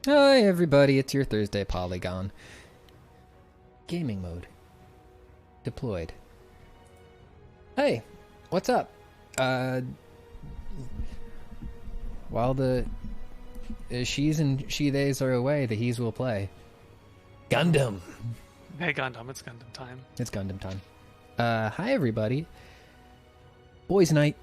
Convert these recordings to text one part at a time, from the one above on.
Hi everybody, it's your Thursday Polygon. Gaming mode. Deployed. Hey, what's up? While the she's and she-theys are away, the he's will play. Gundam! Hey Gundam, it's Gundam time. It's Gundam time. Hi everybody. Boys night.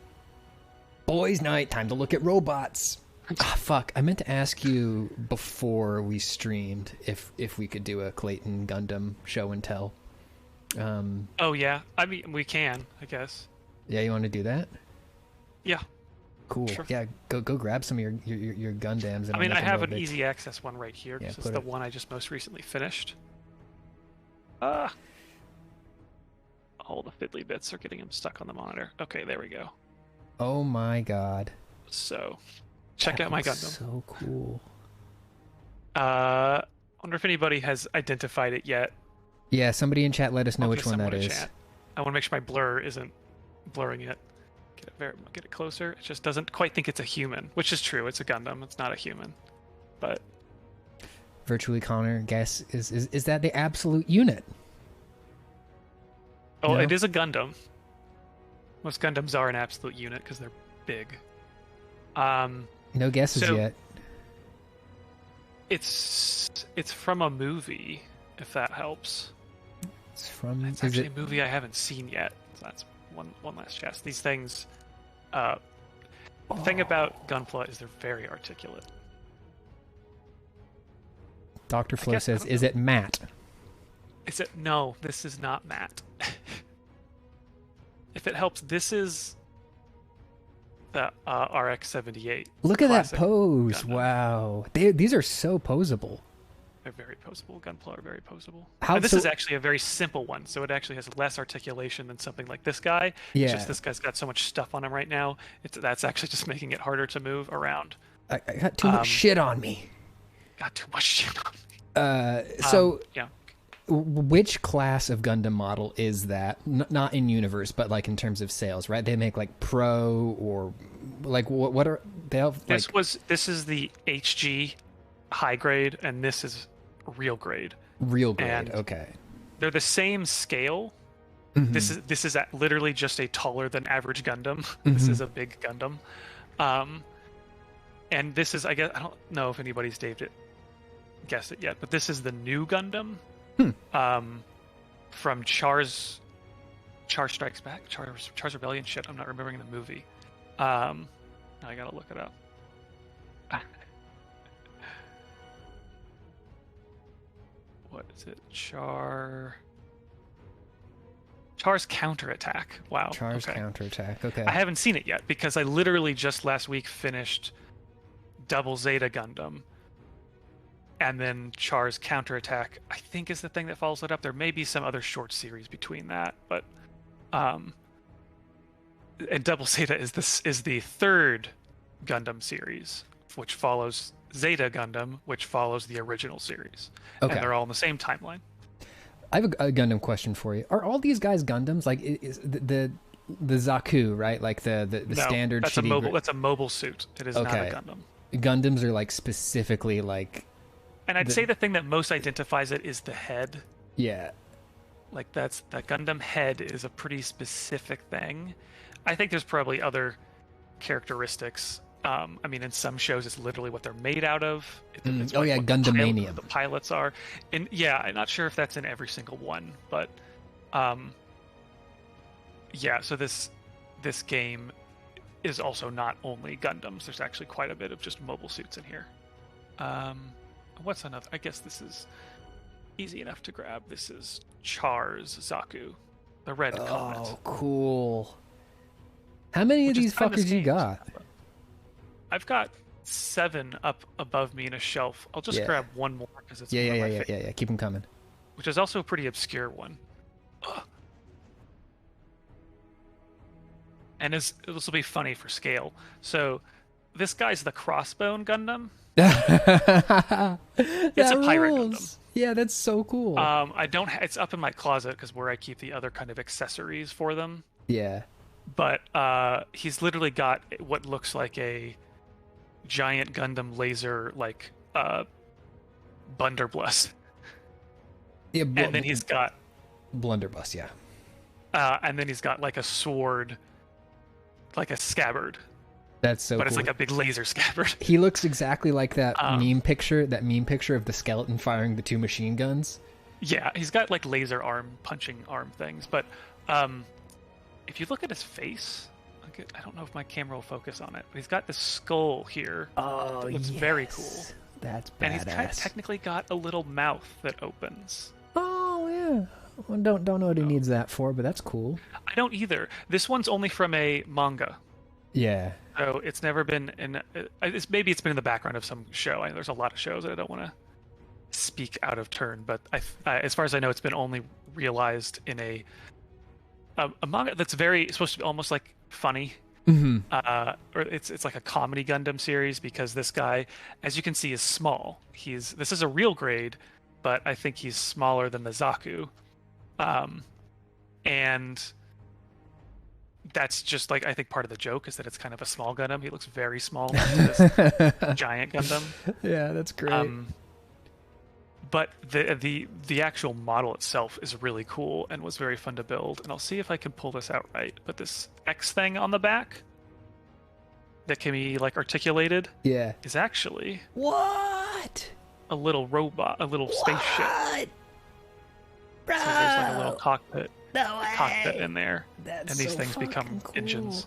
Boys night, time to look at robots. Ah, fuck. I meant to ask you before we streamed if we could do a Clayton Gundam show and tell. Oh yeah, I mean we can, I guess. Yeah, you want to do that? Yeah. Cool. Sure. Yeah, go grab some of your Gundams. And I mean, I'll I make have a an little bit. easy access one right here because Yeah, it's the one I just most recently finished. Oh, the fiddly bits are getting him stuck on the monitor. Okay, there we go. Oh my god. So, check That out my looks Gundam. So cool. Wonder if anybody has identified it yet. Yeah, somebody in chat let us know I'll which give one that someone a is. chat. I want to make sure my blur isn't blurring it. Get it closer. It just doesn't quite think it's a human, which is true. It's a Gundam. It's not a human, but Virtually Connor, guess is that the absolute unit? oh, No? it is a Gundam. Most Gundams are an absolute unit because they're big. No guesses So- yet. It's from a movie, if that helps. It's from. It's Is actually it? a movie I haven't seen yet. So that's one last chance. These things. The thing about Gunpla is they're very articulate. Dr. Flo guess I says, don't "Is know. it Matt?" Is it? No, this is not Matt. If it helps, this is the RX-78. Look at that Classic pose! Gundam. Wow, these are so posable. They're very posable. Gunpla are very posable. How And this so- is actually a very simple one, so it actually has less articulation than something like this guy. It's Yeah. just this guy's got so much stuff on him right now. That's actually just making it harder to move around. I got too much shit on me. Got too much shit on me. So, Yeah. which class of Gundam model is that? Not in universe, but like in terms of sales, right? They make like Pro or like what are they have? Like, This is the HG high grade, and this is real grade. real grade. and- Okay. They're the same scale. Mhm. This is literally just a taller than average Gundam. This Mhm. is a big Gundam. And this is, I guess, I don't know if anybody's guessed it yet, but this is the new Gundam. From Char Strikes Back, Char's Rebellion. Shit, I'm not remembering the movie. Now I gotta look it up. What is it? Char's Counterattack. Wow. Char's okay. counterattack. Okay. I haven't seen it yet because I literally just last week finished Double Zeta Gundam. And then Char's Counterattack, I think, is the thing that follows it up. There may be some other short series between that, but and Double Zeta is the third Gundam series, which follows Zeta Gundam, which follows the original series. Okay. And they're all in the same timeline. I have a Gundam question for you. Are all these guys Gundams? Like, is the Zaku, right? Like the No, standard. that's a shitty mobile. That's a mobile suit. It is not Okay. a Gundam. Gundams are like specifically like. And I'd say the thing that most identifies it is the head. Yeah. Like that Gundam head is a pretty specific thing. I think there's probably other characteristics. I mean, in some shows, it's literally what they're made out of. It's Oh, yeah, what Gundamanium. the pilots are. And yeah, I'm not sure if that's in every single one, but yeah. So this game is also not only Gundams. There's actually quite a bit of just mobile suits in here. What's another? I guess this is easy enough to grab. This is Char's Zaku, the red comet. Oh, cool. How many of Which is these kind of this fuckers you game. got? I've got 7 up above me in a shelf. I'll just Yeah. grab one more because it's Yeah, one yeah, of yeah, my yeah, favorites, yeah. Keep them coming. which is also a pretty obscure one. Ugh. And this will be funny for scale. So this guy's the Crossbone Gundam. It's a pirate Gundam. Yeah, that's so cool. I don't. It's up in my closet because where I keep the other kind of accessories for them. yeah. But he's literally got what looks like a giant Gundam laser, like Blunderbuss. Yeah, And then he's got Blunderbuss, yeah. and then he's got like a sword, like a scabbard. That's so but cool. It's like a big laser scabbard. He looks exactly like that meme picture of the skeleton firing the 2 machine guns. Yeah, he's got like laser arm, punching arm things. But if you look at his face, I don't know if my camera will focus on it, but he's got this skull here. Oh, that looks very cool. That's badass. And he's technically got a little mouth that opens. Oh, yeah. Well, don't know what he needs that for, but that's cool. I don't either. This one's only from a manga. Yeah. So it's never been in. Maybe it's been in the background of some show. There's a lot of shows that I don't want to speak out of turn, but as far as I know, it's been only realized in a manga that's supposed to be almost like funny. Mm-hmm. Or it's like a comedy Gundam series, because this guy, as you can see, is small. This is a real grade, but I think he's smaller than the Zaku, and that's just like, I think part of the joke is that it's kind of a small Gundam. He looks very small to this giant Gundam. Yeah, that's great. But the actual model itself is really cool and was very fun to build. And I'll see if I can pull this out right. But this X thing on the back that can be like articulated, is actually what? A little robot, a little spaceship. Bro. So there's like a little cockpit No in there, That's and these so things become cool. engines.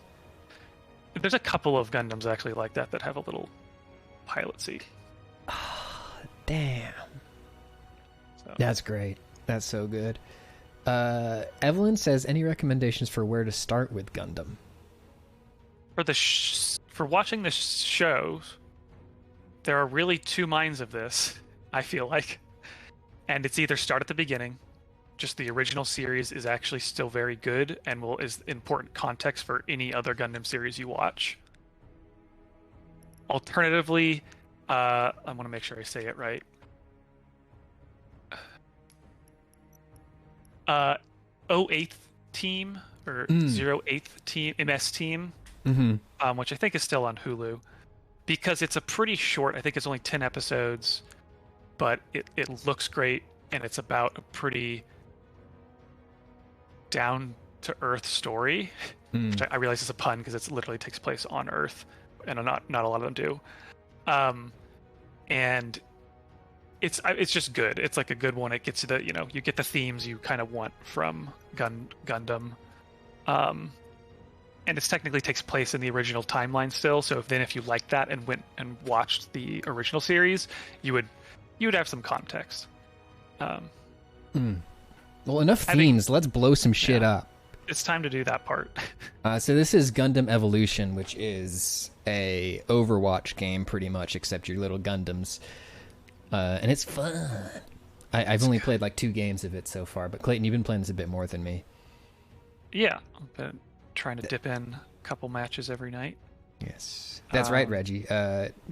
There's a couple of Gundams actually like that have a little pilot seat. Oh, damn. So. That's great. That's so good. Evelyn says, any recommendations for where to start with Gundam? For watching the shows, there are really 2 minds of this, I feel like. And it's either start at the beginning, just the original series is actually still very good and is important context for any other Gundam series you watch. Alternatively, I want to make sure I say it right. 08th team or 08th team, MS team, which I think is still on Hulu, because it's a pretty short. I think it's only 10 episodes, but it looks great, and it's about a pretty down to earth story. Which I realize is a pun because it literally takes place on Earth, and not a lot of them do. And it's just good. It's like a good one. It gets you you get the themes you kind of want from Gundam. And it technically takes place in the original timeline still. So if you liked that and went and watched the original series, you would have some context. Well, enough themes. Let's blow some shit up. It's time to do that part. So this is Gundam Evolution, which is a Overwatch game pretty much, except your little Gundams. And it's fun. I've only played like 2 games of it so far, but Clayton, you've been playing this a bit more than me. Yeah, I've been trying to dip in a couple matches every night. Yes, that's right, Reggie.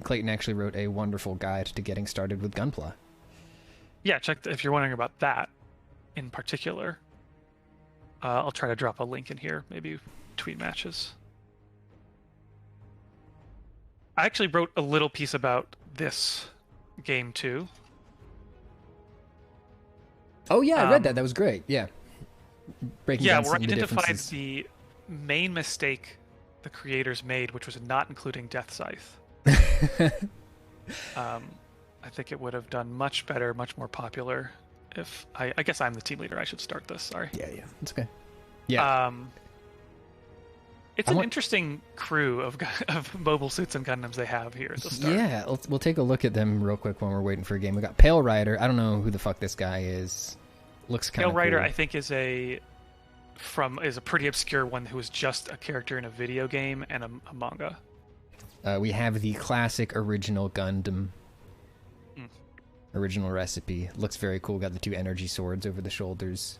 Clayton actually wrote a wonderful guide to getting started with Gunpla. Yeah, check if you're wondering about that in particular. I'll try to drop a link in here, maybe between matches. I actually wrote a little piece about this game too. Oh yeah, I read that. That was great. Yeah. Breaking down where I some of the identified differences. the main mistake the creators made, which was not including Death Scythe. I think it would have done much better, much more popular if I guess I'm the team leader. I should start this. Sorry. Yeah, it's okay. Yeah. It's an interesting crew of mobile suits and Gundams they have here at the start. Yeah, we'll take a look at them real quick when we're waiting for a game. We got Pale Rider. I don't know who the fuck this guy is. Looks kind of Pale Rider, cool. I think, is a pretty obscure one who was just a character in a video game and a manga. We have the classic original Gundam. Original recipe. Looks very cool. Got the 2 energy swords over the shoulders.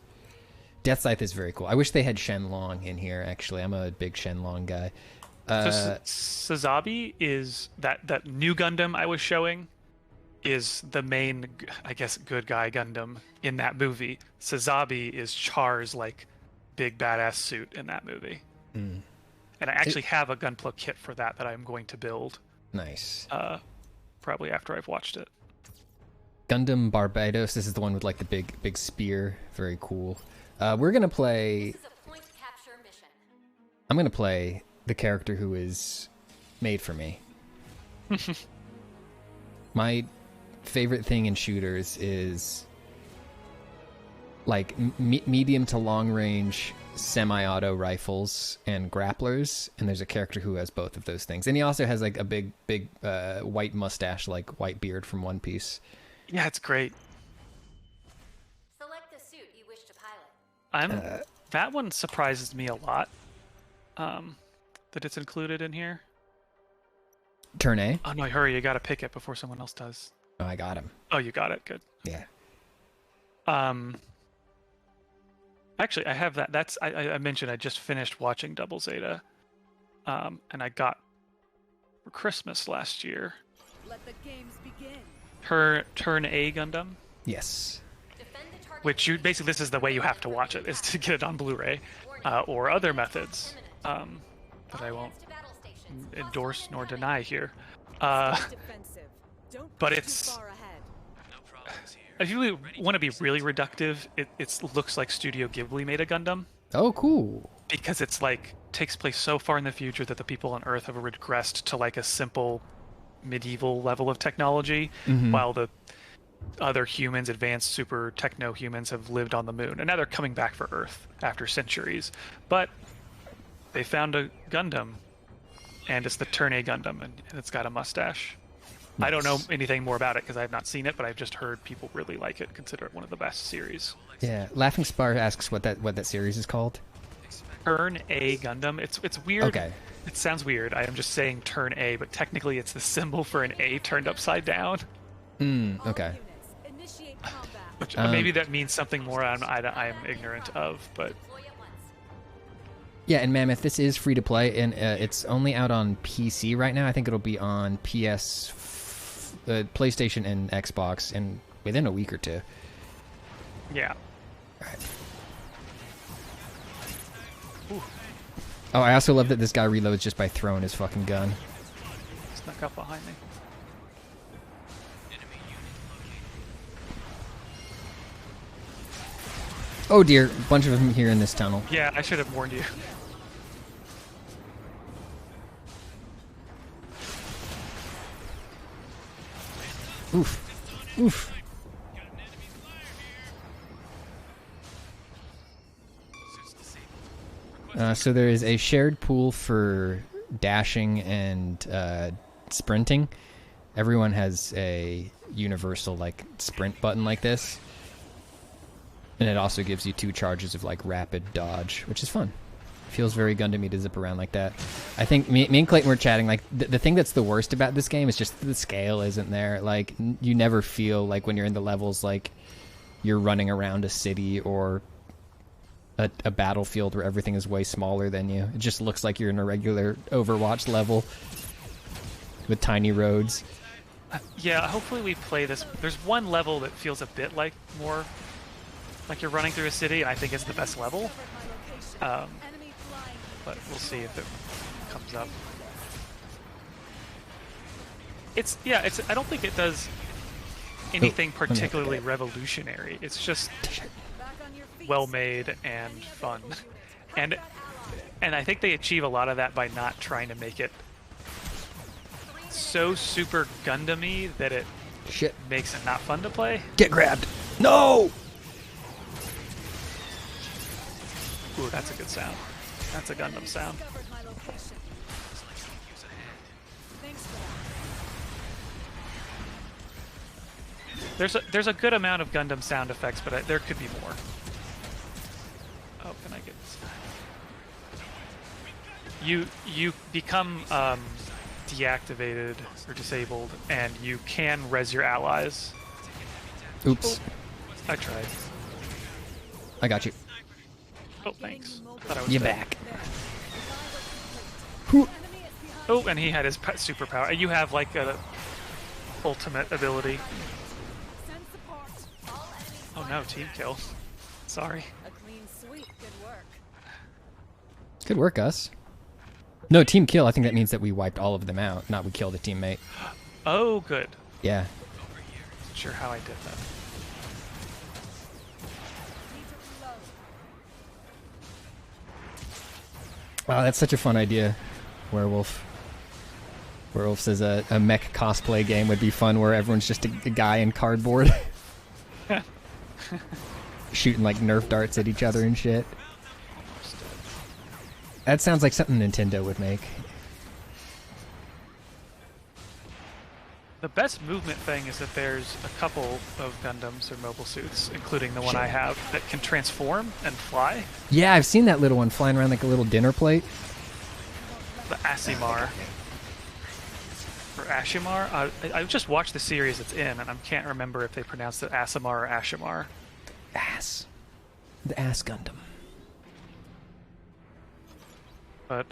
Death Scythe is very cool. I wish they had Shenlong in here, actually. I'm a big Shenlong guy. So Sazabi is that new Gundam I was showing is the main, I guess, good guy Gundam in that movie. Sazabi is Char's like big badass suit in that movie. And I actually have a Gunpla kit for that I'm going to build. Nice. Probably after I've watched it. Gundam Barbados. This is the one with like the big spear. Very cool. We're gonna play. This is a point capture mission. I'm gonna play the character who is made for me. My favorite thing in shooters is like medium to long range semi-auto rifles and grapplers, and there's a character who has both of those things, and he also has like a big white mustache, like white beard from One Piece. Yeah, it's great. Select the suit you wish to pilot. That one surprises me a lot. That it's included in here. Turn A. Oh no, hurry! You gotta pick it before someone else does. Oh, I got him. Oh, you got it. Good. Yeah. Actually, I have that. That's I mentioned I just finished watching Double Zeta, and I got for Christmas last year. Let the games begin. Turn A Gundam, Yes. Defend the target. which you basically this is the way you have to watch it, is to get it on Blu-ray, or other methods that I won't To battle stations. endorse nor deny here. Defensive. Don't But push it's- too far ahead. If you really want to be really reductive, it looks like Studio Ghibli made a Gundam, Oh, cool. because it's like takes place so far in the future that the people on Earth have regressed to like a simple medieval level of technology, while the other humans, advanced super techno humans, have lived on the moon, and now they're coming back for Earth after centuries. But they found a Gundam, and it's the Turn A Gundam, and it's got a mustache. I don't know anything more about it because I have not seen it, but I've just heard people really like it, consider it one of the best series. Yeah. Laughing Spar asks what that series is called. Turn A Gundam. It's weird. Okay. It sounds weird. I am just saying Turn A, but technically it's the symbol for an A turned upside down. Okay. Units, initiate combat. Which maybe that means something more I am ignorant of, but Deploy at once. Yeah, and Mammoth, this is free to play, and it's only out on PC right now. I think it'll be on PlayStation and Xbox in within a week or two. yeah. Oh, I also love that this guy reloads just by throwing his fucking gun. Snuck up behind me. Oh dear, a bunch of them here in this tunnel. Yeah, I should have warned you. Oof. Oof. So there is a shared pool for dashing and sprinting. Everyone has a universal like sprint button like this. And it also gives you 2 charges of like rapid dodge, which is fun. Feels very Gundam-y to zip around like that. I think me and Clayton were chatting, like, the thing that's the worst about this game is just the scale isn't there. Like, you never feel like when you're in the levels, like, you're running around a city or a battlefield where everything is way smaller than you. It just looks like you're in a regular Overwatch level with tiny roads. Yeah, hopefully we play this. There's one level that feels a bit like more like you're running through a city, and I think it's the best level. Enemy flying. But we'll see if it comes up. It's I don't think it does anything let me look at particularly it. revolutionary. It's just Back on your feet. well made and fun. And I think they achieve a lot of that by not trying to make it so super Gundam-y that it Shit. makes it not fun to play. Get grabbed. No! Ooh, that's a good sound. That's a Gundam sound. Discovered my location. Thanks for that. There's a good amount of Gundam sound effects, but there could be more. Oh, can I get this? You become deactivated or disabled, and you can res your allies. Oops. I tried. I got you. Oh, thanks. Thought I was You're dead. back. Oh, and he had his superpower. You have like a ultimate ability. Send support. Oh no, team kill. Sorry. A clean sweep. Good work. Good work, Gus. No, team kill. I think that means that we wiped all of them out, not we killed a teammate. Oh, good. Yeah. sure how I did that. Need to reload. Wow, that's such a fun idea. Werewolf. Werewolf says a mech cosplay game would be fun where everyone's just a guy in cardboard. Shooting like Nerf darts at each other and shit. That sounds like something Nintendo would make. The best movement thing is that there's a couple of Gundams or mobile suits, including the one I have, that can transform and fly. Yeah, I've seen that little one flying around like a little dinner plate. The Asimar. Or Ashimar? I just watched the series it's in, and I can't remember if they pronounced it Asimar or Ashimar. Ass. The Ass Gundam. But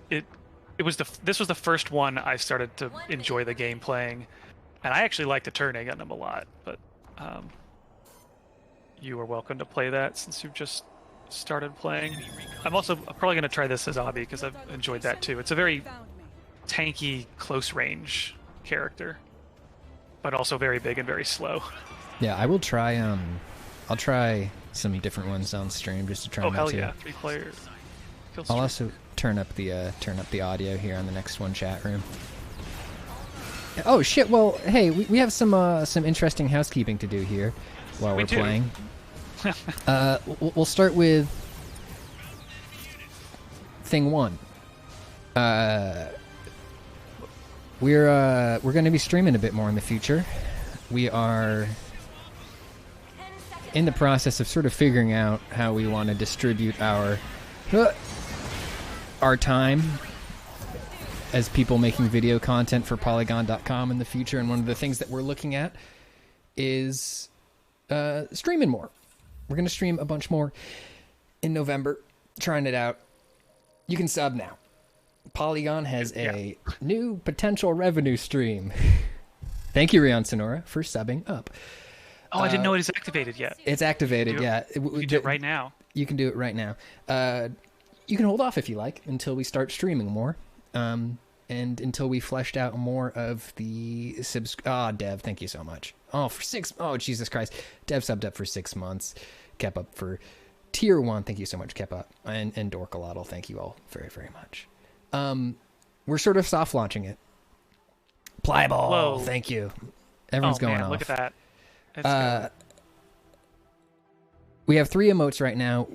this was the first one I started to enjoy the game playing, and I actually like the turn A Gundam a lot. But you are welcome to play that since you've just started playing. I'm probably going to try this as Abi because I've enjoyed that too. It's a very Found me. tanky, close range character, but also very big and very slow. Yeah, I will try. I'll try some different ones on stream just to try Oh them out hell too. yeah, 3 players. Kill I'll streak. also turn up the audio here on the next one chat room. Oh shit! Well, hey, we have some interesting housekeeping to do here while We we're do. playing. We'll start with thing one. We're going to be streaming a bit more in the future. We are in the process of sort of figuring out how we want to distribute our time as people making video content for Polygon.com in the future. And one of the things that we're looking at is streaming more. We're going to stream a bunch more in November, trying it out. You can sub now. Polygon has a new potential revenue stream. Thank you, Rion Sonora, for subbing up. Oh, I didn't know it is activated yet. It's activated, yeah. You can do it right now. You can do it right now. You can hold off if you like until we start streaming more, and until we fleshed out more of the Dev, thank you so much. Oh, Jesus Christ. Dev subbed up for 6 months. Kept up for tier 1. Thank you so much, Kept up. And Dorkalotl, thank you all very, very much. We're sort of soft launching it. Plyball, Whoa. thank you. Everyone's going off. Look at that. It's good. We have 3 emotes right now.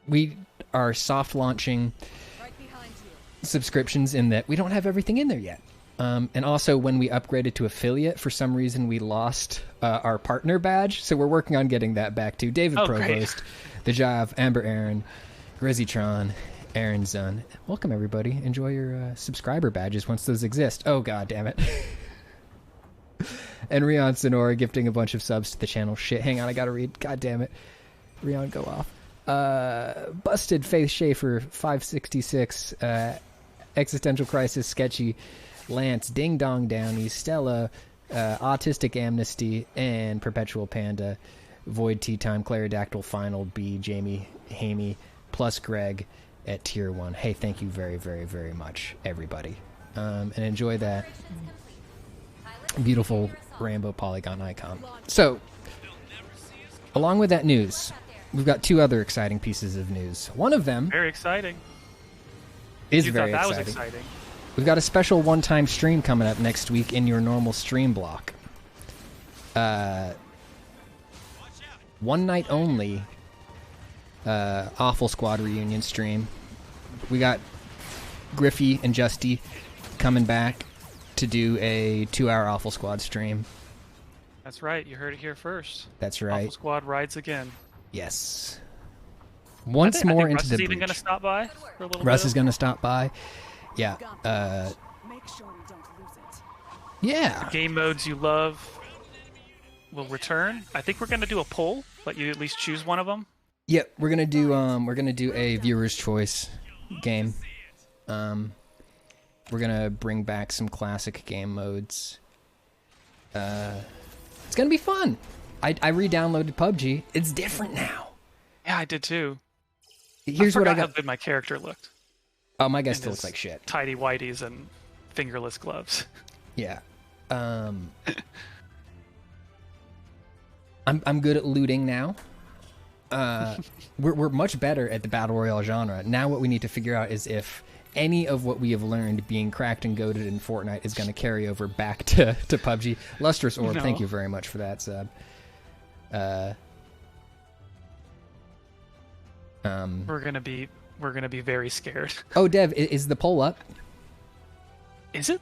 We are soft launching Right behind you. subscriptions in that we don't have everything in there yet. And also, when we upgraded to affiliate, for some reason we lost our partner badge, so we're working on getting that back too. David Provost, The Jav, Amber Aaron, Grizzlytron, Aaron Zun. Welcome, everybody. Enjoy your subscriber badges once those exist. Oh, god damn it. And Rion Sonora gifting a bunch of subs to the channel. Shit, hang on, I gotta read. God damn it. Rion, go off. Busted Faith Schaefer, 566. Existential Crisis, Sketchy, Lance, Ding Dong Downey, Stella, Autistic Amnesty, and Perpetual Panda, Void Tea Time, Claridactyl, Final B, Jamie, Hamey, plus Greg at tier 1. Hey, thank you very, very, very much, everybody. And enjoy that beautiful rainbow polygon icon. So, along with that news, we've got 2 other exciting pieces of news. One of them Very exciting. is You very thought that exciting. was exciting. We've got a special one-time stream coming up next week in your normal stream block. One night only Awful Squad reunion stream. We got Griffey and Justy coming back to do a 2-hour Awful Squad stream. That's right. You heard it here first. That's right. Awful Squad rides again. Yes. Once more I think into Russ the is even breach. going to stop by for a little Russ bit. is going to stop by. Yeah. Make sure we don't lose it. Yeah. Game modes you love will return. I think we're going to do a poll. Let you at least choose one of them. Yeah, we're gonna do a viewer's choice game. We're gonna bring back some classic game modes. It's gonna be fun. I re-downloaded PUBG. It's different now. Yeah, I did too. Here's what I how got. good my character looked. Oh, my guy in still his looks like shit. Tidy whities and fingerless gloves. Yeah. I'm good at looting now. We're much better at the battle royale genre. Now what we need to figure out is if any of what we have learned being cracked and goated in Fortnite is going to carry over back to PUBG. Lustrous Orb, thank you very much for that sub. We're gonna be very scared. Oh, Dev, is the poll up? Is it?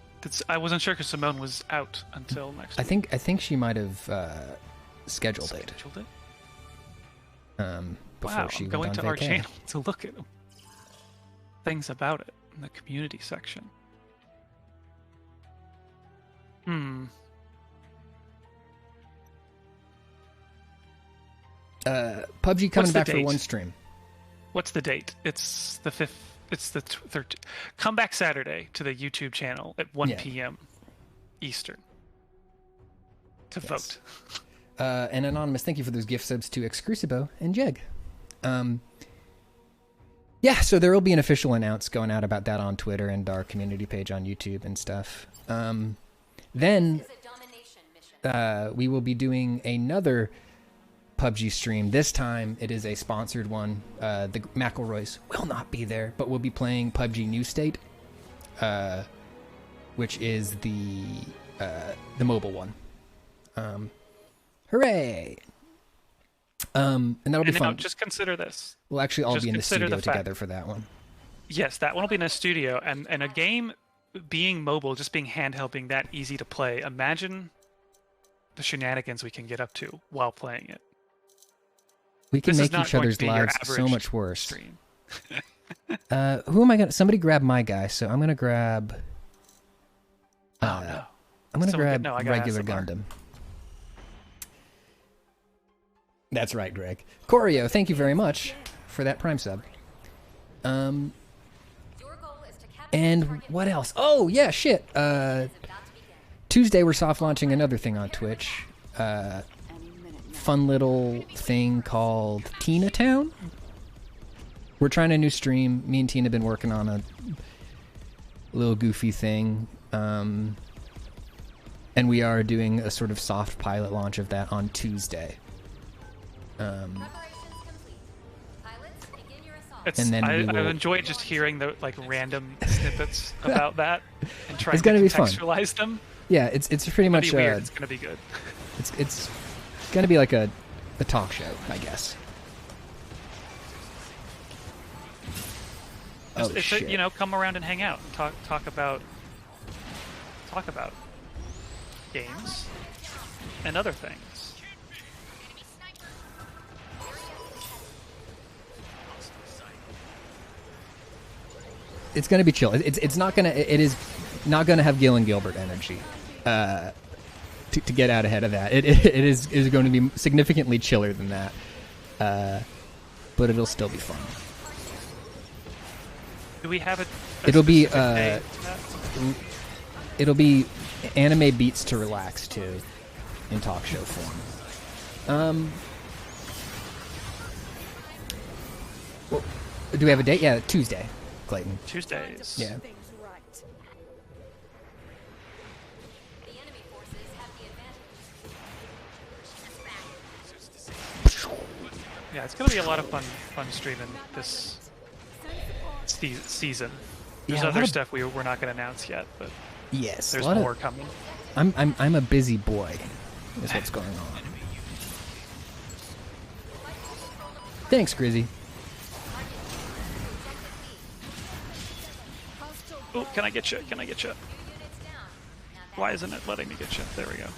I wasn't sure because Simone was out until next week. I think she might have scheduled it. Before she I'm went going on to vacay. our channel to look at things about it in the community section. PUBG coming back for one stream. What's the date? It's the 5th. It's the 13th. Come back Saturday to the YouTube channel at 1 p.m. Eastern to vote. And Anonymous, thank you for those gift subs to Excrucibo and Jeg. Yeah, so there will be an official announce going out about that on Twitter and our community page on YouTube and stuff. Then we will be doing another PUBG stream. This time it is a sponsored one. The McElroys will not be there, but we'll be playing Pubg New State, which is the mobile one. Hooray! And that'll be fun. Just consider this. We'll actually all Just be in the consider studio the fact- together for that one. Yes, that one will be in a studio, and a game being mobile, just being handheld, being that easy to play. Imagine the shenanigans we can get up to while playing it. We can This is make not each going to other's be your lives so average much worse. stream. Who am I gonna? Somebody grab my guy. So I'm gonna grab. No. I'm gonna Someone grab I gotta regular ask Lamar. Gundam. That's right, Greg. Corio, thank you very much for that Prime sub. And what else? Oh yeah, shit. Tuesday we're soft launching another thing on Twitch. Fun little thing called Tina Town. We're trying a new stream. Me and Tina have been working on a little goofy thing. And we are doing a sort of soft pilot launch of that on Tuesday. And then I've enjoyed just hearing the random snippets about that and trying It's to gonna be fun. contextualize them. Yeah, it's pretty much It's gonna be weird. It's gonna be good. It's gonna be like a talk show, I guess. It's come around and hang out and talk about games and other things. It's gonna be chill. It is not gonna have Gil and Gilbert energy. To get out ahead of that, it is going to be significantly chiller than that. But it'll still be fun. Do we have a It'll be specific day for that? it'll be anime beats to relax to in talk show form. Well, do we have a date? Yeah, Tuesday, Clayton. Tuesdays. Yeah. Things right. The enemy forces have the advantage. Yeah, it's gonna be a lot of fun streaming this season. There's Yeah, a lot other of- stuff we're not gonna announce yet, but Yes, there's a lot more of, coming. I'm a busy boy. Is what's going on. Thanks, Grizzy. Oh, can I get you? Can I get you? Why isn't it letting me get you? There we go.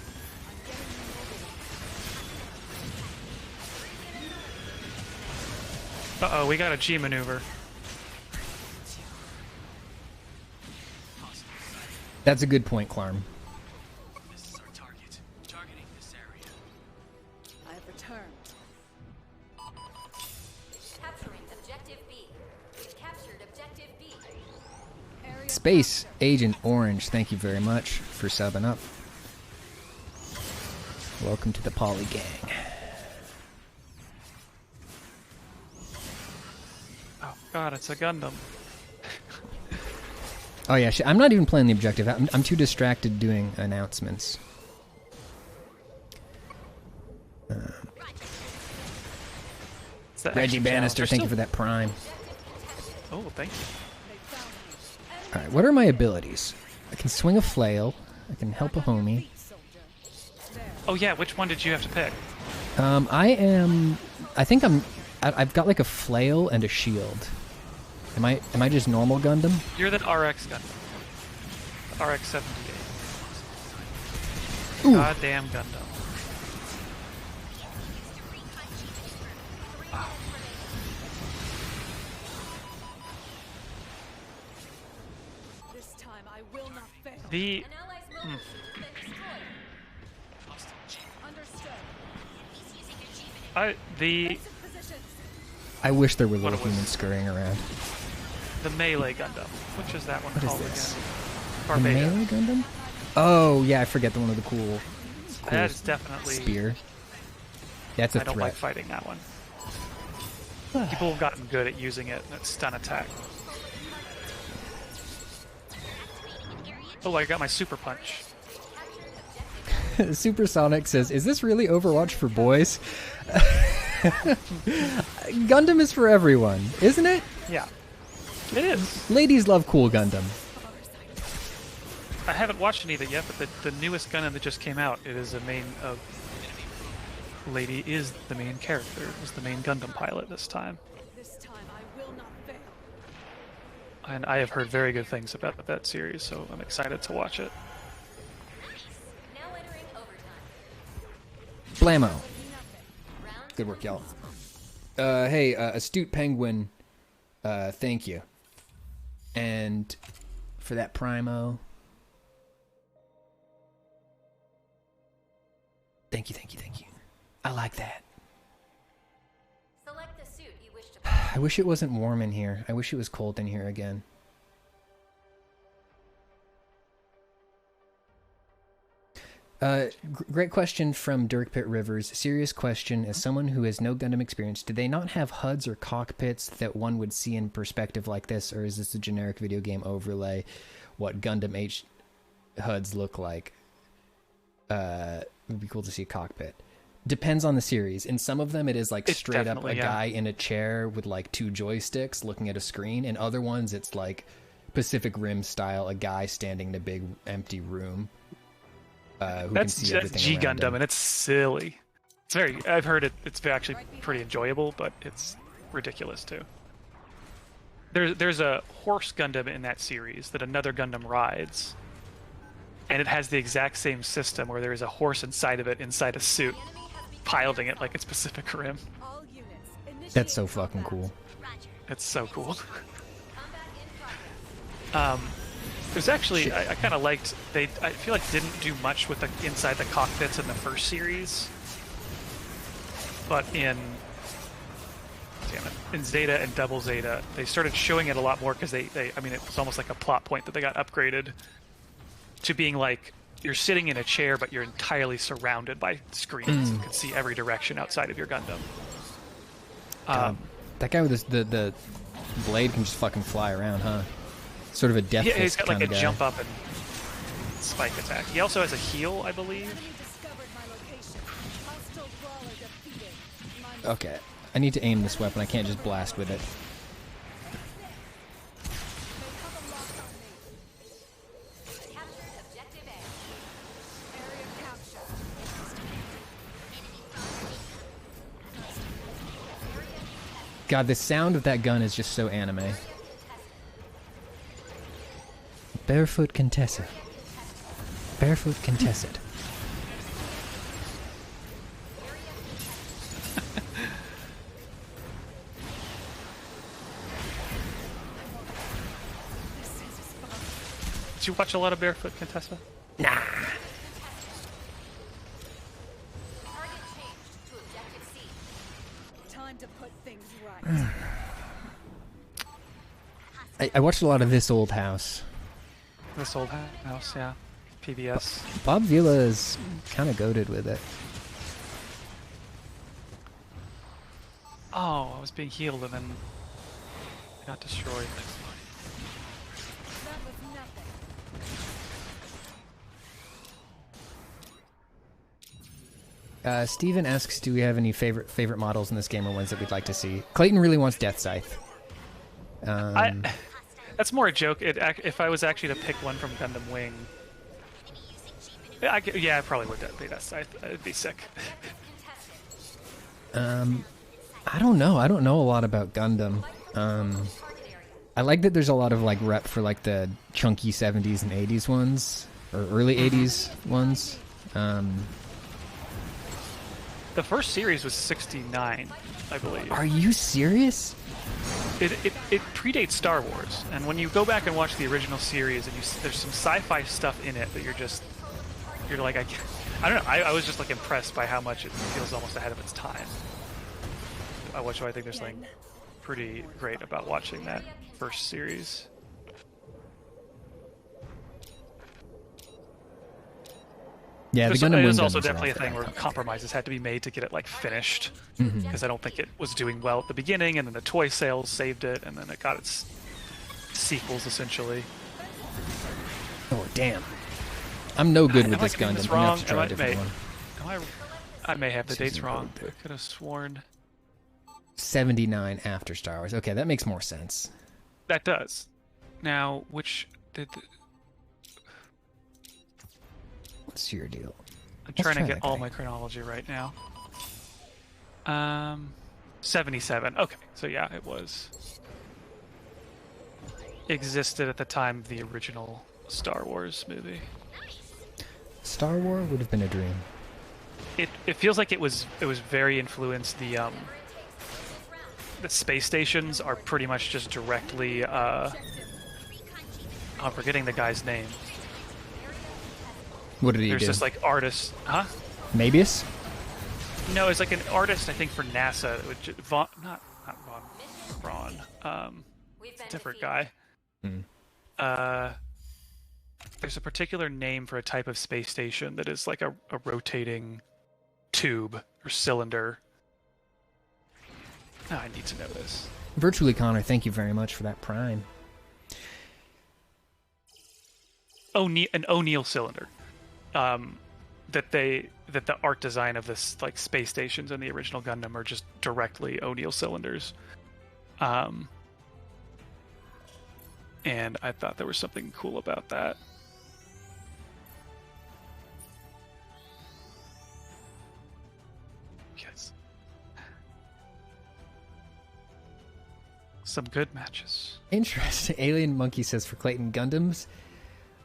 Uh-oh, we got a G maneuver. That's a good point, Clarm. This is our target. Targeting this area. I have returned. Capturing objective B. We've captured objective B. Area Space Agent Orange, thank you very much for subbing up. Welcome to the Poly Gang. Oh god, it's a Gundam. Oh yeah, I'm not even playing the objective. I'm too distracted doing announcements. It's the Reggie extra Bannister, challenge. thank They're you for that prime. still- Oh, thank you. All right, what are my abilities? I can swing a flail. I can help a homie. Oh yeah, which one did you have to pick? I've got like a flail and a shield. Am I just normal Gundam? You're the RX Gundam. The RX 78. Ooh. Goddamn Gundam. This time I will not fail. The An ally's motor has been destroyed. Understood. the Basic positions. I wish there were little What it was. humans scurrying around. the melee Gundam. Which is that one What is called this? again? The Barbada. melee Gundam? Oh yeah, I forget the one with the cool That is definitely. spear. That's a I don't threat. like fighting that one. People have gotten good at using it, and it's stun attack. Oh, I got my super punch. Supersonic says, "Is this really Overwatch for boys?" Gundam is for everyone, isn't it? Yeah, it is. Ladies love cool Gundam. I haven't watched any of it yet, but the newest Gundam that just came out, it is a main lady is the main character, is the main Gundam pilot this time. This time I will not fail. And I have heard very good things about that series, so I'm excited to watch it. Now entering overtime. Blammo. Round Good work, y'all. Hey, Astute Penguin, thank you. And for that primo. Thank you, thank you, thank you. I like that. select the suit you wish to I wish it wasn't warm in here. I wish it was cold in here again. Great question from Dirk Pitt Rivers. Serious question. As someone who has no Gundam experience, do they not have HUDs or cockpits that one would see in perspective like this, or is this a generic video game overlay? What Gundam H HUDs look like? It would be cool to see a cockpit. Depends on the series. In some of them, it is like It's straight up a definitely, yeah. guy in a chair with like two joysticks looking at a screen. In other ones, it's like Pacific Rim style, a guy standing in a big empty room. Who That's can see everything G around Gundam, him. and it's silly. It's very. I've heard it. It's actually pretty enjoyable, but it's ridiculous too. There's a horse Gundam in that series that another Gundam rides, and it has the exact same system where there is a horse inside of it, inside a suit, piloting it like it's Pacific Rim. All units. Initiate That's so fucking combat. cool. It's so cool. combat in progress. There's actually I kind of liked I feel like didn't do much with the inside the cockpits in the first series, but in Zeta and Double Zeta they started showing it a lot more because they I mean it was almost like a plot point that they got upgraded to being like you're sitting in a chair but you're entirely surrounded by screens. You can see every direction outside of your Gundam. That guy with the blade can just fucking fly around, huh? Sort of a death Yeah, he's fist got like kind a of guy. jump up and spike attack. He also has a heal, I believe. Enemy discovered my location. Hostile brawler defeated. My Okay, I need to aim this weapon. I can't just blast with it. They have a lock on me. Captured objective A. Area capture. God, the sound of that gun is just so anime. Barefoot Contessa. Barefoot Contested. Did you watch a lot of Barefoot Contessa? Target changed to objective C. Time to put things right. I watched a lot of This Old House. This old house, yeah. PBS. Bob Vila is kind of goated with it. Oh, I was being healed and then I got destroyed. That was nothing. Steven asks, do we have any favorite models in this game or ones that we'd like to see? Clayton really wants Death Scythe. That's more a joke. If I was actually to pick one from Gundam Wing, I probably would be Death Scythe. It'd be sick. I don't know. I don't know a lot about Gundam. I like that there's a lot of like rep for like the chunky 70s and 80s ones, or early 80s ones. The first series was 69, I believe. Are you serious? It predates Star Wars, and when you go back and watch the original series, and there's some sci-fi stuff in it that you're like, I don't know. I was just like impressed by how much it feels almost ahead of its time. Which I think there's something pretty great about watching that first series. Yeah, the Gundam Wing it was also Gundams are definitely a awful. thing where compromises had to be made to get it like finished, because I don't think it was doing well at the beginning, and then the toy sales saved it, and then it got its sequels essentially. Oh damn! I'm no good with this Am I getting Gundam. this I'm gonna have wrong? to try a different one. I may have the This dates isn't wrong. good. I could have sworn 79 after Star Wars. Okay, that makes more sense. that does. Now, which did? What's your deal? I'm Let's trying to try get that all guy. my chronology right now. 77. Okay, so yeah, it existed at the time of the original Star Wars movie. Star Wars would have been a dream. It feels like it was very influenced. The space stations are pretty much just directly. I'm forgetting the guy's name. What did he There's do? this like artist, huh? Mabius? No, it's like an artist I think for NASA. That would Von, not Von, different guy. There's a particular name for a type of space station that is like a rotating tube or cylinder. Oh, I need to know this. Virtually Connor, thank you very much for that prime. An O'Neill cylinder. That the art design of this like space stations in the original Gundam are just directly O'Neill cylinders. And I thought there was something cool about that. Yes. Some good matches. Interesting. Alien Monkey says for Clayton, Gundams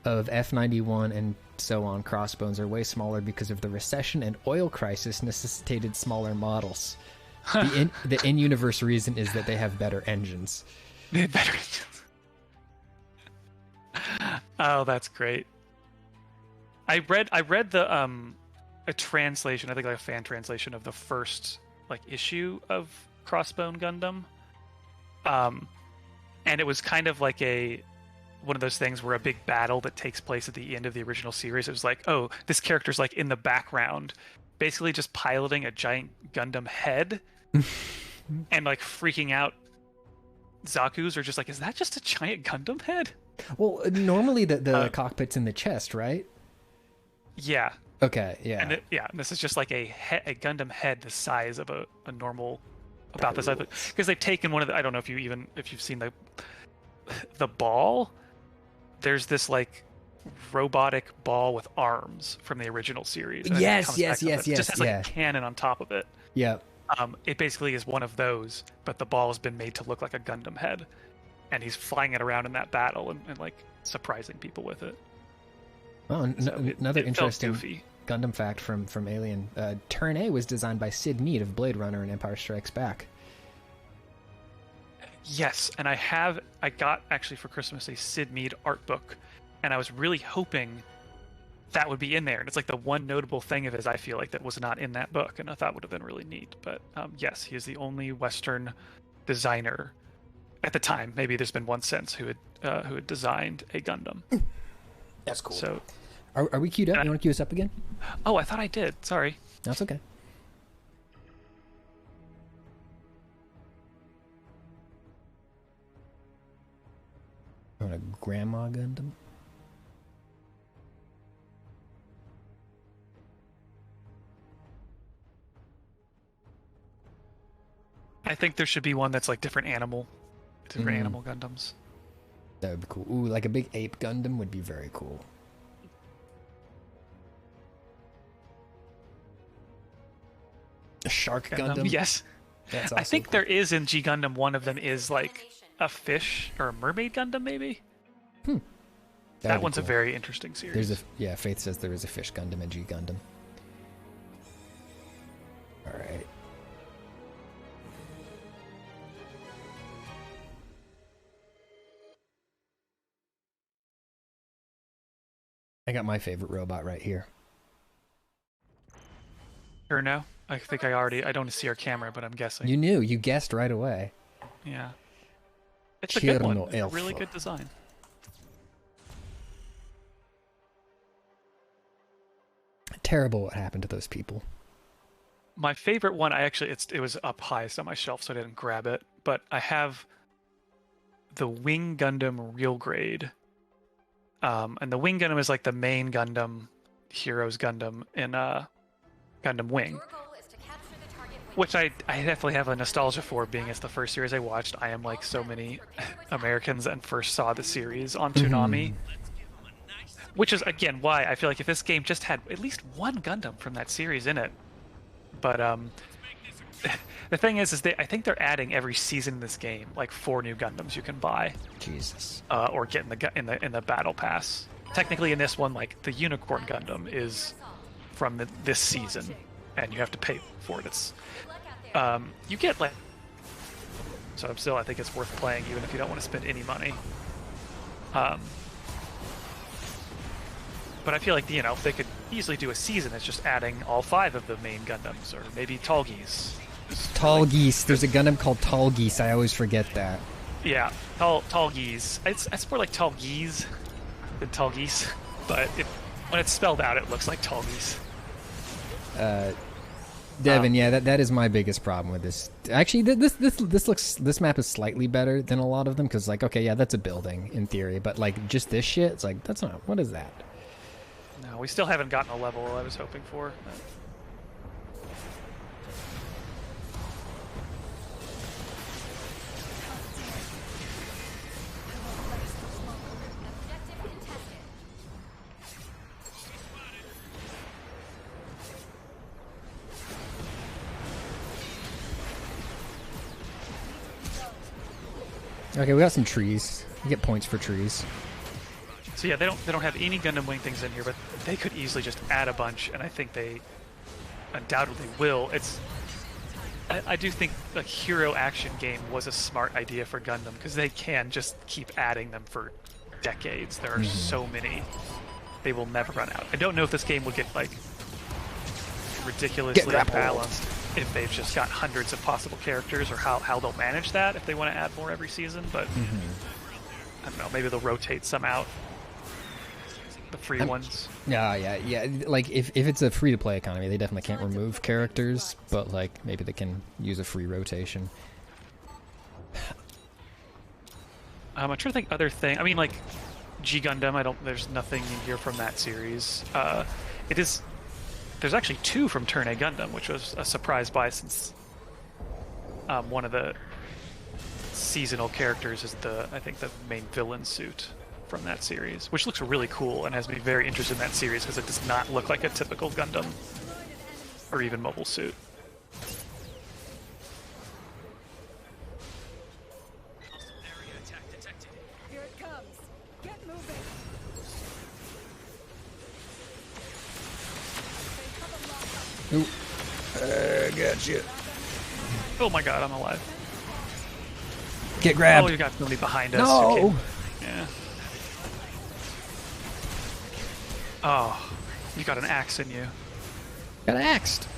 of F91 and so on crossbones are way smaller because of the recession and oil crisis necessitated smaller models. The in-universe reason is that they have better engines. They had better. Oh, that's great. I read the a translation, I think like a fan translation of the first like issue of Crossbone Gundam. And it was kind of like one of those things where a big battle that takes place at the end of the original series. It was like, oh, this character's like in the background, basically just piloting a giant Gundam head and like freaking out. Zaku's are just like, is that just a giant Gundam head? Well, normally the cockpit's in the chest, right? Yeah. Okay, yeah. And this is just like a Gundam head the size of a normal, about the size, because they've taken one of the, I don't know if you've seen the ball. There's this like robotic ball with arms from the original series. And Yes. It just has like a cannon on top of it. Yeah. It basically is one of those, but the ball has been made to look like a Gundam head, and he's flying it around in that battle and like surprising people with it. Oh, another it interesting felt goofy. Gundam fact from Alien. Turn A was designed by Sid Mead of Blade Runner and Empire Strikes Back. Yes, and I got actually for Christmas a Sid Mead art book, and I was really hoping that would be in there. And it's like the one notable thing of his, I feel like, that was not in that book, and I thought would have been really neat. But yes, he is the only Western designer at the time. Maybe there's been one since who had designed a Gundam. That's cool. So, are we queued up? You want to queue us up again? oh, I thought I did. Sorry. That's okay. On a Grandma Gundam? think there should be one that's like different animal Gundams. That would be cool. Ooh, like a big ape Gundam would be very cool. A shark Gundam? Yes. That's I awesome. think there is in G Gundam, one of them is like a fish or a mermaid Gundam, maybe. That one's a very interesting series. There's Faith says there is a fish Gundam in G Gundam. All right. I got my favorite robot right here. Sure now? I think I don't see our camera, but I'm guessing. You knew. You guessed right away. Yeah. It's a good one. Cherno It's a really Alpha. good design. Terrible what happened to those people. My favorite one, it was up highest on my shelf, so I didn't grab it. But I have the Wing Gundam Real Grade. And the Wing Gundam is like the main Gundam, Heroes Gundam in Gundam Wing. Your goal is to capture the target wing. Which I definitely have a nostalgia for, being it's the first series I watched. I am like so many Americans and first saw the series on Toonami. Which is, again, why I feel like if this game just had at least one Gundam from that series in it. But the thing is I think they're adding every season in this game like 4 new Gundams you can buy. Jesus. Or get in the battle pass. Technically, in this one, like the Unicorn Gundam is from this season, and you have to pay for it. It's you get like, so still I think it's worth playing even if you don't want to spend any money. But I feel like they could easily do a season that's just adding all 5 of the main Gundams, or maybe Tall Geese. Tall Geese. There's a Gundam called Tall Geese. I always forget that. Yeah, Tall Geese. It's more like Tall Geese than Tall Geese, but when it's spelled out, it looks like Tall Geese. Devin, yeah, that is my biggest problem with this. Actually, this map is slightly better than a lot of them because, like, okay, yeah, that's a building in theory, but like just this shit, it's like that's not. What is that? No, we still haven't gotten a level I was hoping for. Objective contested. Okay, we got some trees. You get points for trees. So yeah, they don't have any Gundam Wing things in here, but they could easily just add a bunch, and I think they undoubtedly will. I do think a hero action game was a smart idea for Gundam because they can just keep adding them for decades. There are so many, they will never run out. I don't know if this game will get like ridiculously unbalanced if they've just got hundreds of possible characters, or how they'll manage that if they want to add more every season. But I don't know, maybe they'll rotate some out. The free ones. Yeah. Like if it's a free to play economy, they definitely can't remove characters, but like maybe they can use a free rotation. I'm trying to think other thing. I mean, like G Gundam. There's nothing in here from that series. There's actually 2 from Turn A Gundam, which was a surprise buy since one of the seasonal characters is I think the main villain suit from that series, which looks really cool and has me very interested in that series because it does not look like a typical Gundam or even mobile suit. Area attack detected. Here it comes. Get moving. They have a lock-up. Gotcha. Oh my god, I'm alive. Get grabbed. Oh, you got somebody behind us. No. Okay. Yeah. Oh, you got an axe in you. Got axed.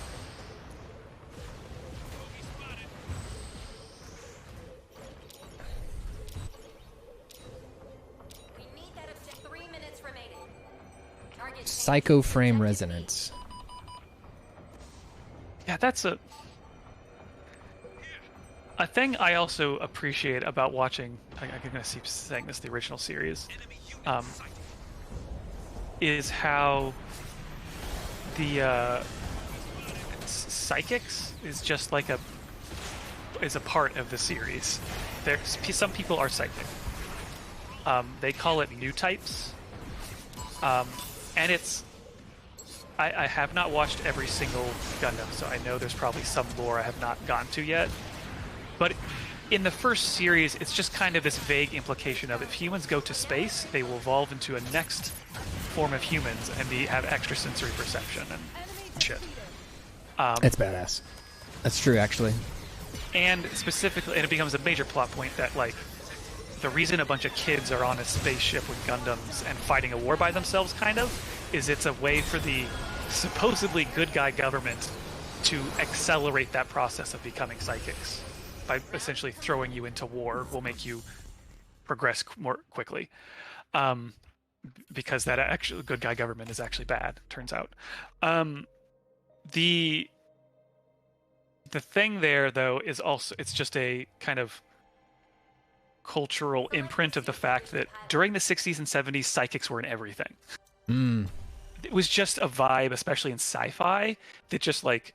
We need that objective. 3 minutes remaining. Target Psycho frame resonance. Yeah, that's a thing I also appreciate about watching. I'm gonna keep saying this, the original series, is how the psychics is just like is a part of the series. Some people are psychic. They call it new types, and it's. I have not watched every single Gundam, so I know there's probably some lore I have not gotten to yet. But in the first series, it's just kind of this vague implication of if humans go to space, they will evolve into a next form of humans and have extrasensory perception and shit. It's badass. That's true, actually. And specifically, and it becomes a major plot point that, like, the reason a bunch of kids are on a spaceship with Gundams and fighting a war by themselves, kind of, is it's a way for the supposedly good guy government to accelerate that process of becoming psychics by essentially throwing you into war will make you progress more quickly. Because that actually good guy government is actually bad, turns out. The thing there, though, is also it's just a kind of cultural imprint of the fact that during the 60s and 70s, psychics were in everything. It was just a vibe, especially in sci-fi, that just like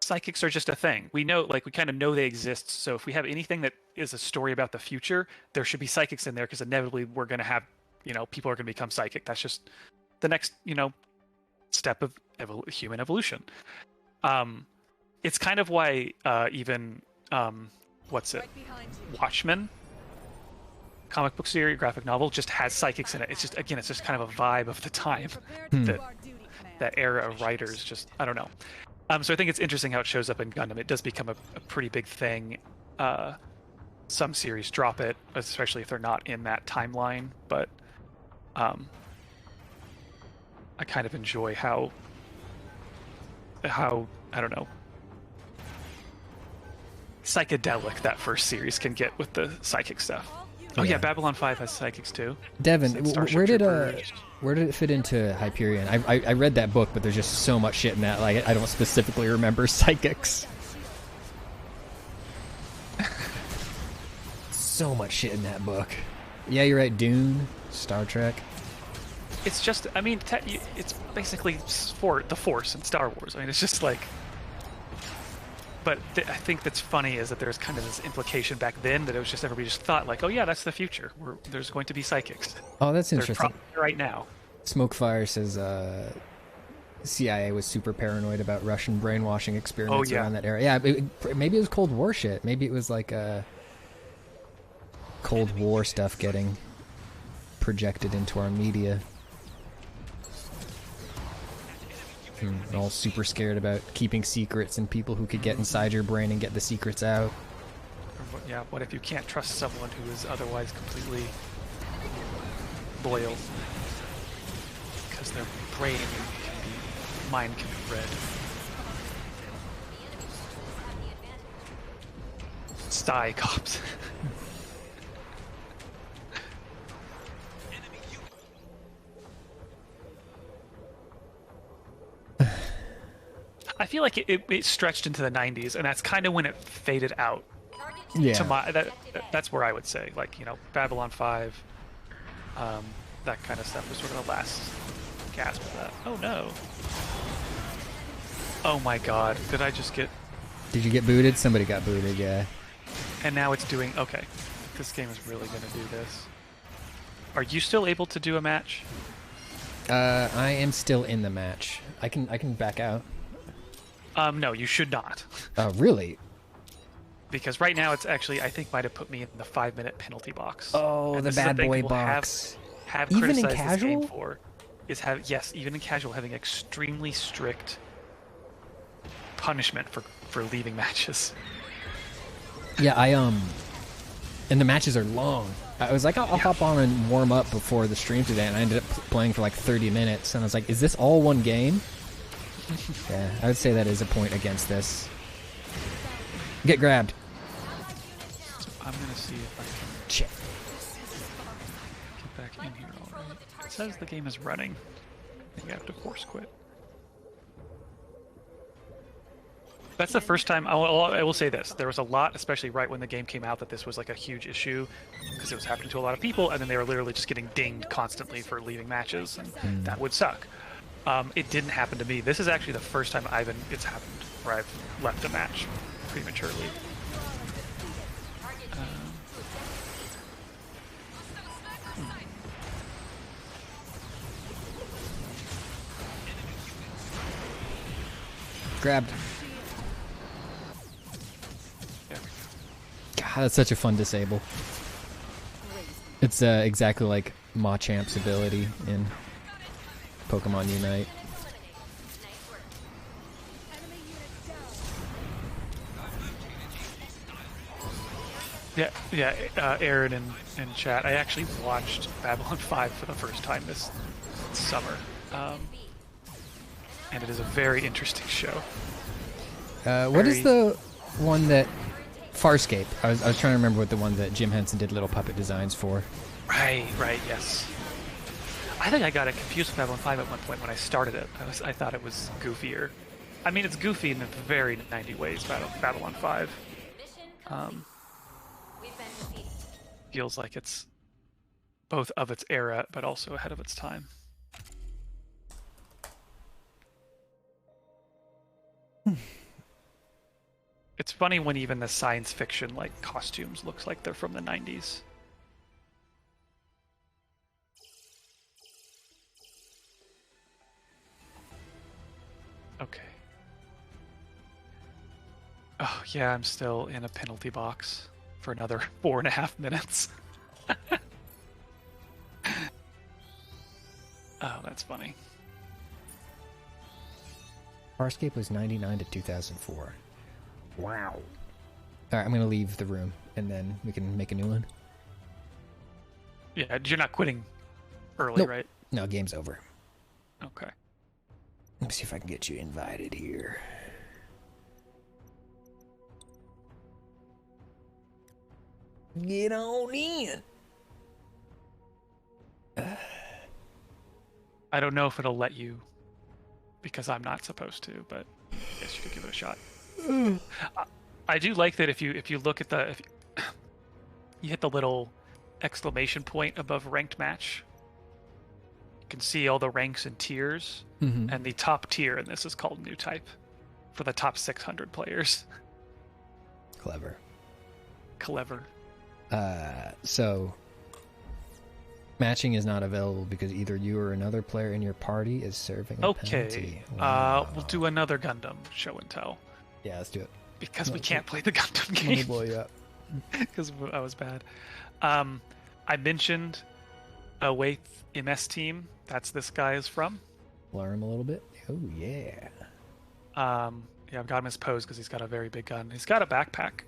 psychics are just a thing. We know, like, we kind of know they exist. So if we have anything that is a story about the future, there should be psychics in there because inevitably we're going to have, people are going to become psychic. That's just the next, step of human evolution. It's kind of why even Watchmen, comic book series, graphic novel, just has psychics in it. It's just, again, it's just kind of a vibe of the time. That era of writers, just, I don't know. So I think it's interesting how it shows up in Gundam. It does become a pretty big thing. Some series drop it, especially if they're not in that timeline. But I kind of enjoy how I don't know, psychedelic that first series can get with the psychic stuff. Oh yeah, Babylon 5 has psychics too. Devin, where did it fit into Hyperion? I read that book, but there's just so much shit in that. Like, I don't specifically remember psychics. So much shit in that book. Yeah, you're right. Dune, Star Trek. It's just, I mean, it's basically for the Force in Star Wars. I mean, it's just like. But I think that's funny is that there's kind of this implication back then that it was just everybody just thought like, oh yeah, that's the future. There's going to be psychics. Oh, that's interesting. Right now. Smokefire says CIA was super paranoid about Russian brainwashing experiments around that era. Yeah, maybe it was Cold War shit. Maybe it was like Cold War stuff getting projected into our media. All super scared about keeping secrets and people who could get inside your brain and get the secrets out. Yeah, what if you can't trust someone who is otherwise completely loyal? Because their mind can be read. Sty cops. I feel like it stretched into the 90s, and that's kind of when it faded out. Yeah. That's where I would say, like, Babylon 5, that kind of stuff was sort of the last gasp of that. Oh no. Oh my god, did I just get... Did you get booted? Somebody got booted, yeah. And now it's doing... Okay, this game is really going to do this. Are you still able to do a match? I am still in the match. I can back out. No, you should not. Really? Because right now it's actually, I think, might have put me in the 5-minute penalty box. Oh, the bad boy box. Have even in casual? This game for is even in casual, having extremely strict punishment for leaving matches. Yeah, and the matches are long. I was like, I'll hop on and warm up before the stream today, and I ended up playing for like 30 minutes, and I was like, is this all one game? Yeah, I would say that is a point against this. Get grabbed. So I'm gonna see if I can Shit. get back in here already. It says the game is running. I think I have to force quit. That's the first time. I will say this: there was a lot, especially right when the game came out, that this was like a huge issue because it was happening to a lot of people, and then they were literally just getting dinged constantly for leaving matches, and that would suck. It didn't happen to me. This is actually the first time it's happened where I've left a match prematurely. Grabbed. Yeah. God, that's such a fun disable. It's exactly like Machamp's ability in Pokemon Unite. Nice work. Enemy unit down. Yeah, Aaron in chat. I actually watched Babylon 5 for the first time this summer, and it is a very interesting show. What is the one that Farscape? I was trying to remember what the one that Jim Henson did little puppet designs for. Right, yes. I think I got it confused with Babylon 5 at one point when I started it. I thought it was goofier. I mean, it's goofy in very 90 ways, Babylon 5. Mission complete. We've been defeated. Feels like it's both of its era, but also ahead of its time. It's funny when even the science fiction like costumes looks like they're from the 90s. Okay. Oh yeah, I'm still in a penalty box for another 4.5 minutes. Oh, that's funny. Farscape was 99 to 2004. Wow. All right, I'm going to leave the room, and then we can make a new one. Yeah, you're not quitting early, Nope. right? No, game's over. Okay. Let me see if I can get you invited here. Get on in. I don't know if it'll let you because I'm not supposed to, but I guess you could give it a shot. I do like that if you look at if you hit the little exclamation point above ranked match, you can see all the ranks and tiers, and the top tier in this is called new type for the top 600 players. Clever. Clever. So matching is not available because either you or another player in your party is serving a Okay. penalty. Wow. We'll do another Gundam show and tell Yeah, let's do it. because we can't play the Gundam Let me game. blow you up. Because I was bad. I mentioned a Waith MS team. That's this guy is from. Learn him a little bit. Oh, yeah. Yeah, I've got him his pose because he's got a very big gun. He's got a backpack.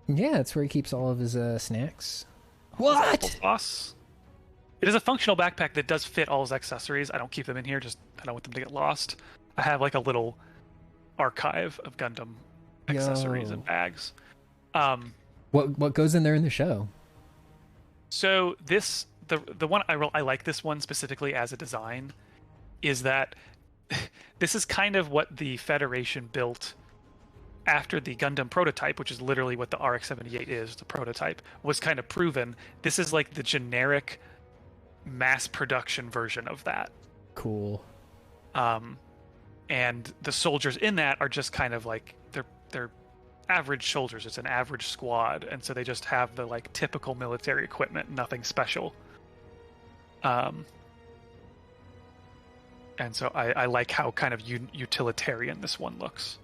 Yeah, that's where he keeps all of his snacks. His What? boss. It is a functional backpack that does fit all his accessories. I don't keep them in here. Just I don't want them to get lost. I have like a little archive of Gundam accessories Yo. and bags. What goes in there in the show? So the one I like this one specifically as a design is that this is kind of what the Federation built after the Gundam prototype, which is literally what the RX-78 is, the prototype, was kind of proven. This is like the generic mass production version of that. Cool. And the soldiers in that are just kind of like they're average soldiers. It's an average squad, and so they just have the like typical military equipment, nothing special. And so I like how kind of utilitarian this one looks.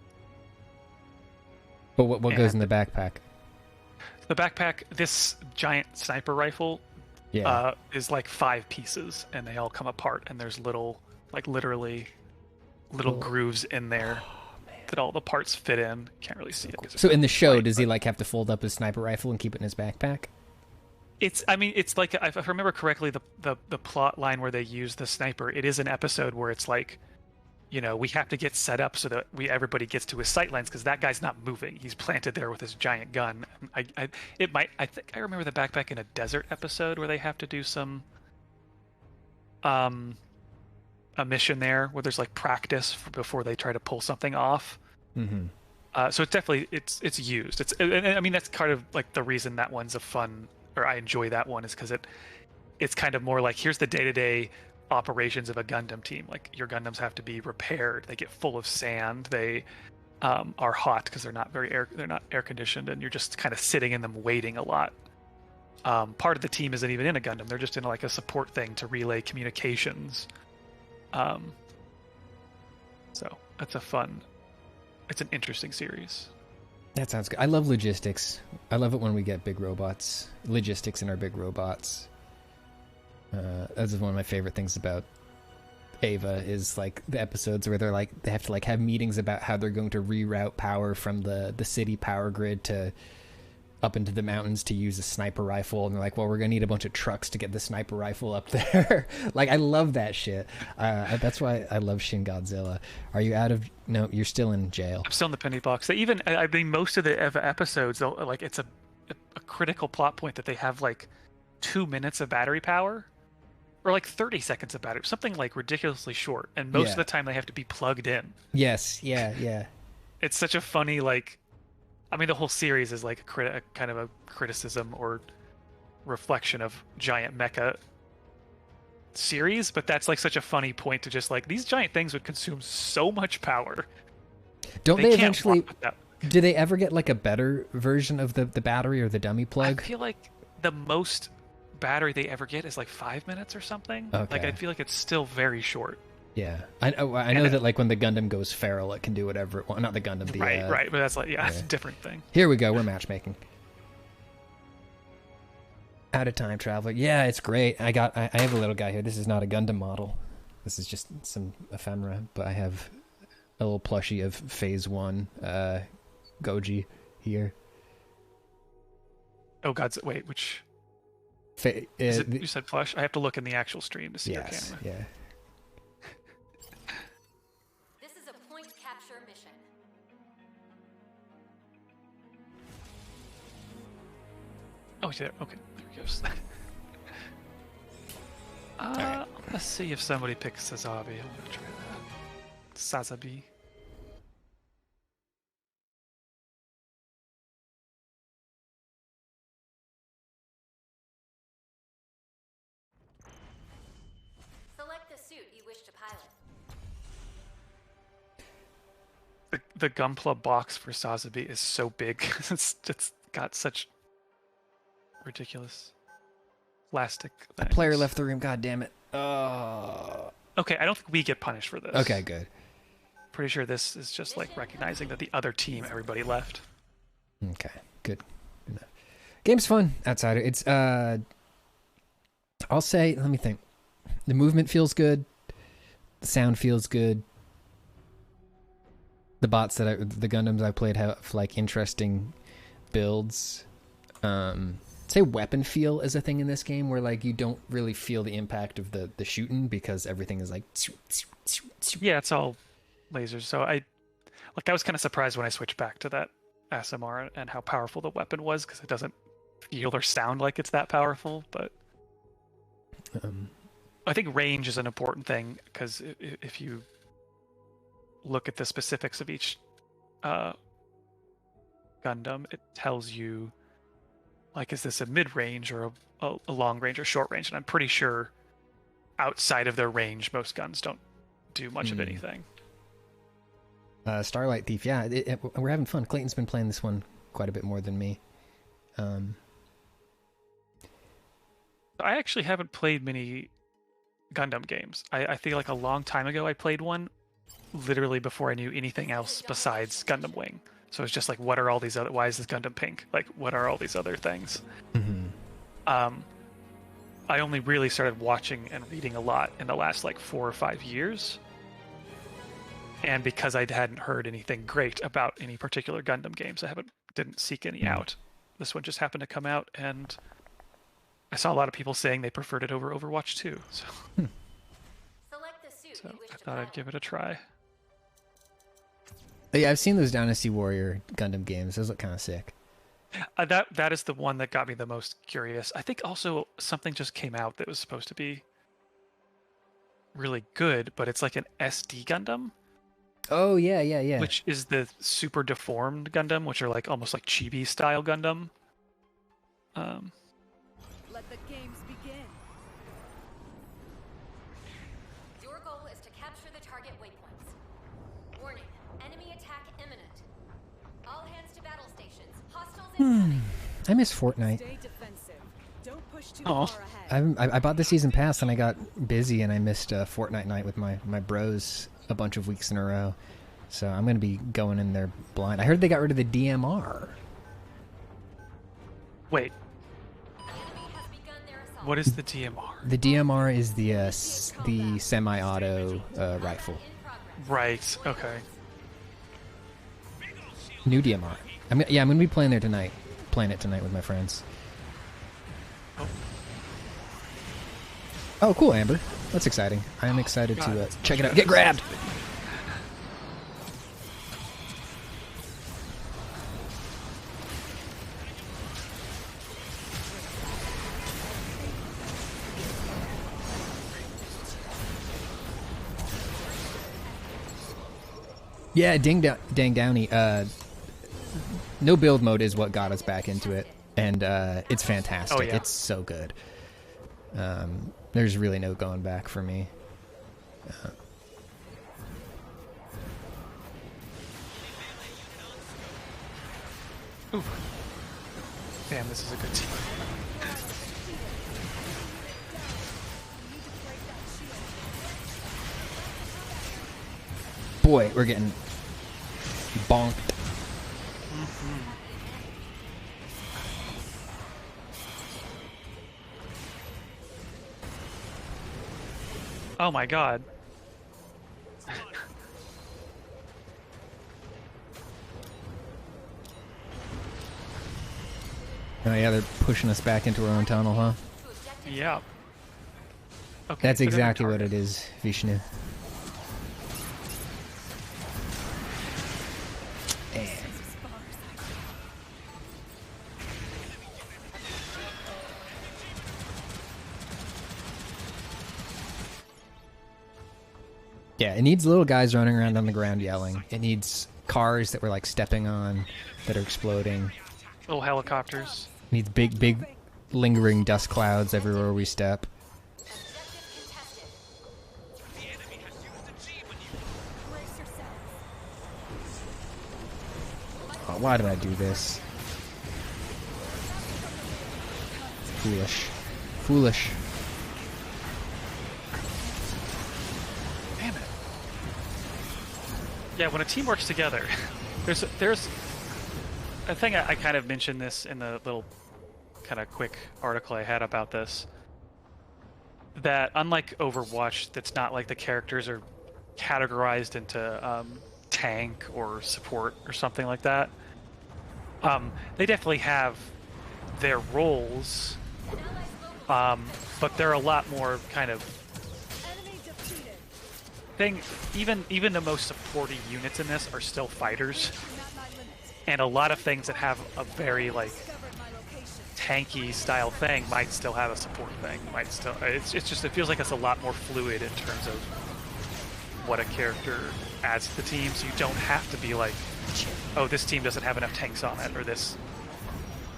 But what goes in the backpack? The backpack, this giant sniper rifle, Yeah. is like 5 pieces, and they all come apart, and there's little, like literally, little Cool. grooves in there that all the parts fit in. Can't really see it. 'cause it's So in the show, light, does he but like have to fold up his sniper rifle and keep it in his backpack? It's like if I remember correctly, the plot line where they use the sniper, it is an episode where it's like, you know, we have to get set up so that everybody gets to his sight lines because that guy's not moving. He's planted there with his giant gun. I think I remember the backpack in a desert episode where they have to do some a mission there where there's like practice before they try to pull something off. Mm-hmm. So it's definitely it's used. I mean that's kind of like the reason that one's a fun, or I enjoy that one, is because it's kind of more like here's the day-to-day operations of a Gundam team. Like your Gundams have to be repaired. They get full of sand. They are hot because they're not air conditioned, and you're just kind of sitting in them waiting a lot. Part of the team isn't even in a Gundam. They're just in like a support thing to relay communications. So That's a fun. It's an interesting series. That sounds good. I love logistics. I love it when we get big robots. Logistics in our big robots. That's one of my favorite things about Ava is like the episodes where they're like they have to like have meetings about how they're going to reroute power from the city power grid to up into the mountains to use a sniper rifle, and they're like, well, we're gonna need a bunch of trucks to get the sniper rifle up there. Like, I love that shit. That's why I love Shin Godzilla. Are you out of? No, you're still in jail. I'm still in the penny box. They even, I mean, most of the Eva episodes, though, like it's a critical plot point that they have like 2 minutes of battery power, or like 30 seconds of battery, something like ridiculously short, and most of the time they have to be plugged in. Yes, yeah. It's such a funny, like, I mean, the whole series is like a kind of a criticism or reflection of giant mecha series, but that's like such a funny point to just like, these giant things would consume so much power. Don't they eventually, do they ever get like a better version of the battery or the dummy plug? I feel like the most battery they ever get is like 5 minutes or something. Okay. Like, I feel like it's still very short. Yeah, I know that like when the Gundam goes feral, it can do whatever. Well, not the Gundam. The, right, but that's like it's a different thing. Here we go. We're matchmaking. Out of time traveler. Yeah, it's great. I have a little guy here. This is not a Gundam model. This is just some ephemera. But I have a little plushie of Phase 1 Goji here. Oh God! Wait, which? You said plush. I have to look in the actual stream to see your camera. Yeah. Oh, there. Okay, there he goes. Let's see if somebody picks Sazabi. I'm gonna try that. Sazabi. Select the suit you wish to pilot. The Gunpla box for Sazabi is so big. it's got such ridiculous plastic things. A player left the room. God damn it. Okay, I don't think we get punished for this. Okay, good. Pretty sure this is just like recognizing that the other team, everybody left. Okay, good. Game's fun outside. It's I'll say, let me think. The movement feels good. The sound feels good. The bots the Gundams I played have like interesting builds. Say weapon feel is a thing in this game where like you don't really feel the impact of the shooting because everything is like yeah, it's all lasers. So I was kind of surprised when I switched back to that SMR and how powerful the weapon was, because it doesn't feel or sound like it's that powerful. But I think range is an important thing, because if you look at the specifics of each Gundam, it tells you, like, is this a mid-range or a long-range or short-range? And I'm pretty sure outside of their range, most guns don't do much of anything. Starlight Thief, yeah, we're having fun. Clayton's been playing this one quite a bit more than me. I actually haven't played many Gundam games. I feel like a long time ago I played one, literally before I knew anything else besides Gundam Wing. So it's just like, what are all these other? Why is this Gundam pink? Like, what are all these other things? I only really started watching and reading a lot in the last like 4 or 5 years. And because I hadn't heard anything great about any particular Gundam games, I didn't seek any out. This one just happened to come out, and I saw a lot of people saying they preferred it over Overwatch 2. So, so I thought I'd give it a try. Yeah, I've seen those Dynasty Warrior Gundam games. Those look kind of sick. That is the one that got me the most curious. I think also something just came out that was supposed to be really good, but it's like an SD Gundam. Oh, yeah. Which is the super deformed Gundam, which are like almost like chibi style Gundam. Let the games begin. Your goal is to capture the target waypoints. Warning, enemy attack imminent. All hands to battle stations. Hostiles incoming. I miss Fortnite. Stay defensive. Don't push too Oh. far ahead. I bought the season pass and I got busy and I missed Fortnite night with my bros a bunch of weeks in a row. So I'm going to be going in there blind. I heard they got rid of the DMR. Wait, The enemy has begun their assault. what is the DMR? The DMR is the semi-auto rifle. In progress. Right. Okay. New DMR. I'm going to be playing there tonight. Playing it tonight with my friends. Oh. Oh, cool, Amber. That's exciting. I am excited to check it out. Get grabbed! Yeah, dang downy. No build mode is what got us back into it, and it's fantastic. Oh, yeah. It's so good. There's really no going back for me. Ooh. Damn, this is a good team. Boy, we're getting bonked. Oh my god. Oh yeah, they're pushing us back into our own tunnel, huh? To objective Yeah. Okay, That's put in a exactly what target. it is, Vishnu. Damn. Yeah, it needs little guys running around on the ground yelling. It needs cars that we're like stepping on that are exploding. Little helicopters. It needs big lingering dust clouds everywhere we step. objective contested. Brace yourselves. Oh, why did I do this? Foolish. Foolish. Damn it. Yeah, when a team works together, there's I think I kind of mentioned this in the little kind of quick article I had about this. That unlike Overwatch, that's not like the characters are categorized into tank or support or something like that. They definitely have their roles, but they're a lot more kind of Enemy defeated. even the most supporty units in this are still fighters, Not my limit. and a lot of things that have a very like Discovered my location. tanky style thing might still have a support thing. Might still it's just it feels like it's a lot more fluid in terms of what a character adds to the team. So you don't have to be like, oh, this team doesn't have enough tanks on it, or this.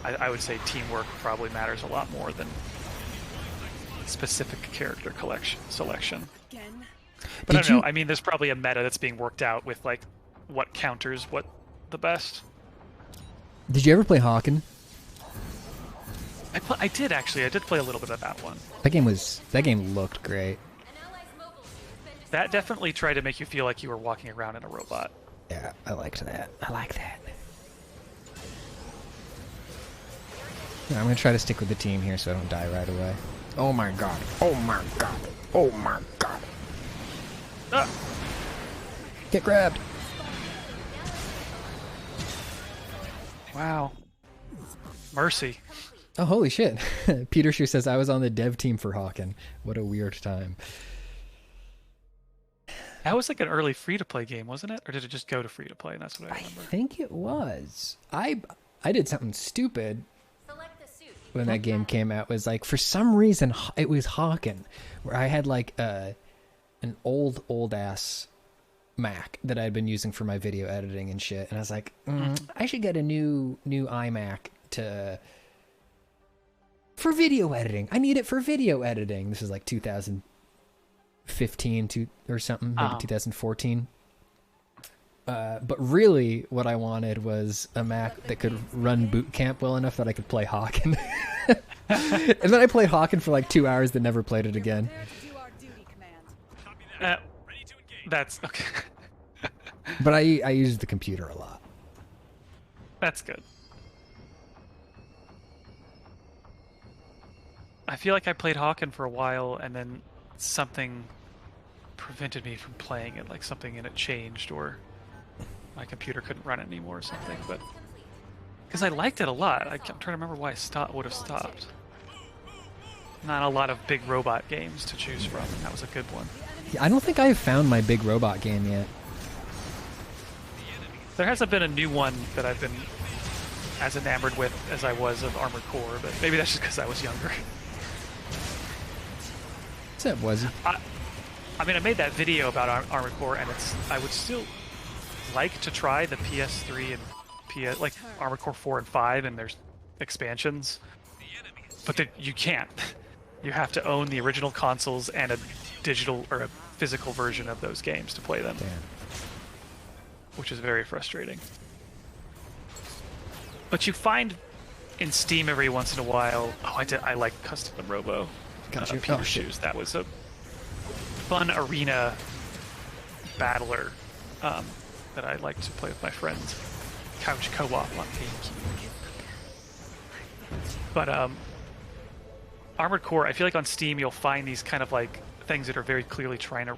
I would say teamwork probably matters a lot more than specific character selection. Again. But I Did don't know. you- I mean, there's probably a meta that's being worked out with like what counters what the best. Did you ever play Hawken? I did actually. I did play a little bit of that one. That game looked great. An ally's mobile suit has been destroyed. That definitely tried to make you feel like you were walking around in a robot. Yeah, I liked that. I like that. Yeah, I'm gonna try to stick with the team here so I don't die right away. Oh my god. Oh my god. Oh my god. Ah! Get grabbed. Wow. Mercy. Oh, holy shit. Peter Shu says I was on the dev team for Hawken. What a weird time. That was like an early free-to-play game, wasn't it? Or did it just go to free-to-play? And that's what I I remember. think it was. I did something stupid Select the suit. when that game came out. Was like, for some reason, it was Hawken, where I had like an old ass Mac that I'd been using for my video editing and shit, and I was like, I should get a new iMac for video editing. I need it for video editing. This is like 2015 or something, maybe 2014. But really, what I wanted was a Mac that could run Boot Camp well enough that I could play Hawken. And then I played Hawken for like 2 hours, then never played it again. Prepare to do our duty, command. Copy that. Ready to engage. That's okay. But I use the computer a lot. That's good. I feel like I played Hawken for a while, and then something prevented me from playing it. Like something in it changed, or my computer couldn't run it anymore, or something. But because I liked it a lot, I'm trying to remember why I would have stopped. Not a lot of big robot games to choose from, and that was a good one. Yeah, I don't think I've found my big robot game yet. There hasn't been a new one that I've been as enamored with as I was of Armored Core, but maybe that's just because I was younger. What's up, Wuzzy? I mean, I made that video about Armored Core, and I would still like to try the PS3 and like Armored Core 4 and 5, and there's expansions, but you can't. You have to own the original consoles and a digital or a physical version of those games to play them. Damn. Which is very frustrating. But you find in Steam every once in a while. Oh, I like Custom Robo. Got you. Peter Oh, shit. Shoes. That was a fun arena battler that I like to play with my friends. Couch co-op on GameCube. But Armored Core, I feel like on Steam you'll find these kind of like things that are very clearly trying to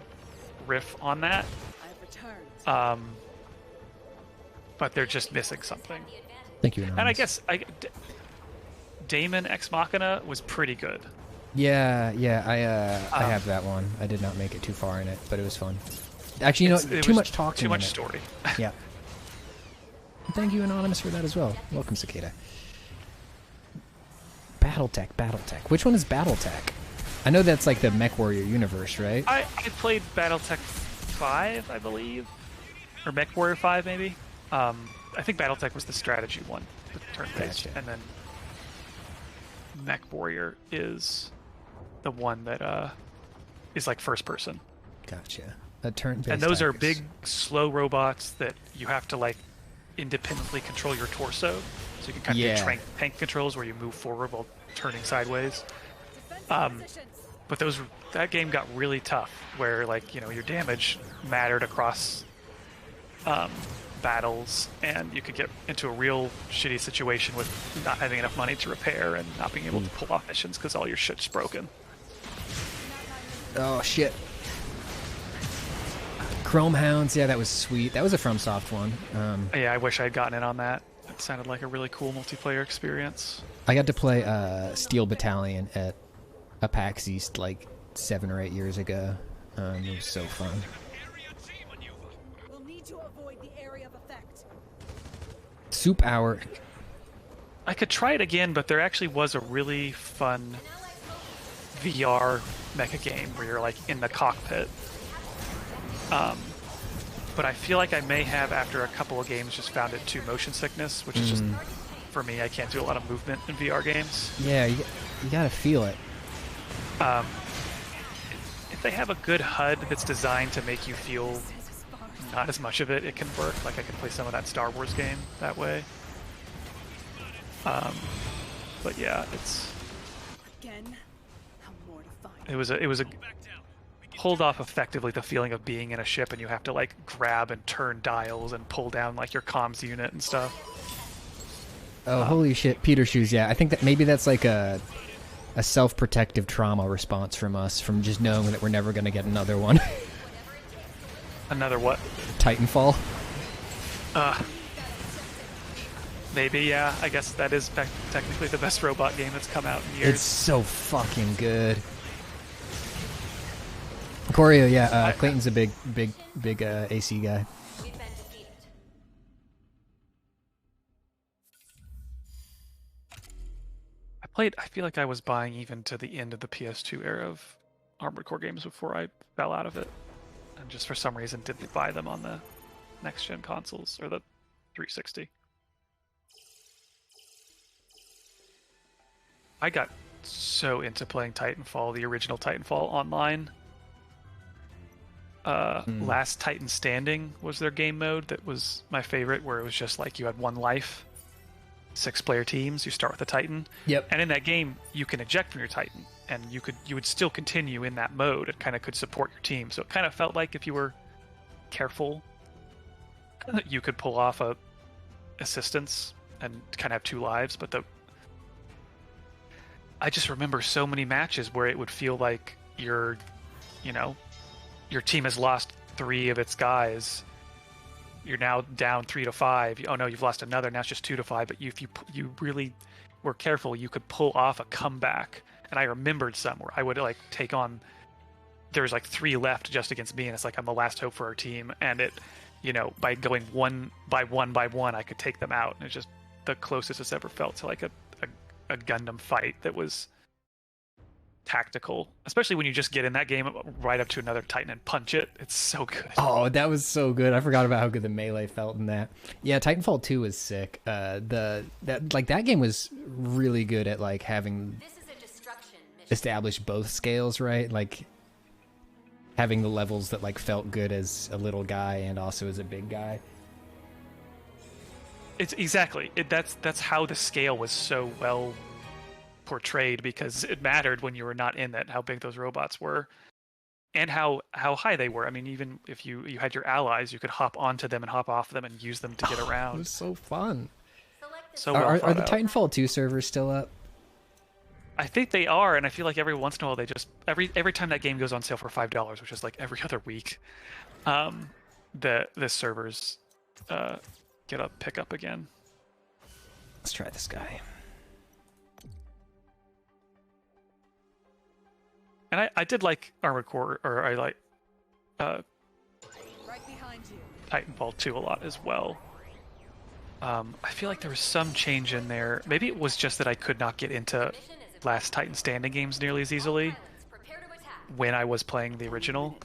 riff on that. I've returned. But they're just missing something. Thank you, Anonymous. And I guess Damon Ex Machina was pretty good. Yeah, I have that one. I did not make it too far in it, but it was fun. Actually, too much talking. Too much in it. story. Yeah. Thank you, Anonymous, for that as well. Welcome, Cicada. Battletech. Which one is Battletech? I know that's like the MechWarrior universe, right? I played Battletech 5, I believe. Or MechWarrior 5, maybe. I think Battletech was the strategy one, the turn-based. Gotcha. And then MechWarrior is the one that is like first person. Gotcha. A turn-based. And those are tactics. big, slow robots that you have to like independently control your torso. So you can kind of do tank controls where you move forward while turning sideways. But that game got really tough, where like your damage mattered across battles, and you could get into a real shitty situation with not having enough money to repair and not being able to pull off missions because all your shit's broken. Oh shit. Chrome Hounds, yeah, that was sweet. That was a FromSoft one. Yeah, I wish I had gotten in on that. It sounded like a really cool multiplayer experience. I got to play Steel Battalion at a PAX East like 7 or 8 years ago. It was so fun. We'll need to avoid the area of effect. Soup Hour. I could try it again, but there actually was a really fun VR mecha game where you're like in the cockpit. But I feel like I may have, after a couple of games, just found it too motion sickness, which is just, for me, I can't do a lot of movement in VR games. Yeah, you gotta feel it. If they have a good HUD that's designed to make you feel not as much of it, it can work. Like I can play some of that Star Wars game that way. But yeah, Again, how mortifying. it was a pulled off effectively the feeling of being in a ship and you have to like grab and turn dials and pull down like your comms unit and stuff. Oh, holy shit, Peter Shoes, yeah. I think that maybe that's like a self-protective trauma response from us, from just knowing that we're never going to get another one. Another what? Titanfall. Maybe, yeah. I guess that is technically the best robot game that's come out in years. It's so fucking good. Corio, yeah, Clayton's a big AC guy. We've been defeated. I feel like I was buying even to the end of the PS2 era of Armored Core games before I fell out of it. And just for some reason didn't buy them on the next-gen consoles, or the 360. I got so into playing Titanfall, the original Titanfall online. Last Titan Standing was their game mode that was my favorite, where it was just like you had one life, 6-player teams, you start with a Titan. Yep. And in that game, you can eject from your Titan, and you would still continue in that mode. It kind of could support your team, so it kind of felt like if you were careful, you could pull off a assistance and kind of have 2 lives, but I just remember so many matches where it would feel like your team has lost 3 of its guys. You're now down 3 to 5. Oh no, you've lost another. Now it's just 2 to 5. But if you really were careful, you could pull off a comeback. And I remembered some where I would like take on. There's like 3 left just against me, and it's like I'm the last hope for our team. And it, by going one by one, I could take them out. And it's just the closest it's ever felt to like a Gundam fight that was tactical, especially when you just get in that game right up to another Titan and punch it. It's so good. Oh, that was so good. I forgot about how good the melee felt in that. Yeah, Titanfall 2 was sick. That game was really good at like having This is a destruction mission. established both scales, right? Like having the levels that like felt good as a little guy and also as a big guy. It's exactly that's how the scale was so well portrayed, because it mattered when you were not in it how big those robots were and how high they were. I mean, even if you had your allies, you could hop onto them and hop off them and use them to get It around. was so fun. Select the So well Are thought the out. Titanfall 2 servers still up? I think they are, and I feel like every once in a while they just every time that game goes on sale for $5, which is like every other week, the servers get a pickup again. Let's try this guy. And I did like Armored Core, or I like Right behind you. Titanfall 2 a lot as well. I feel like there was some change in there. Maybe it was just that I could not get into last Titan Standing games nearly as easily pilots. Prepare to attack. when I was playing the original.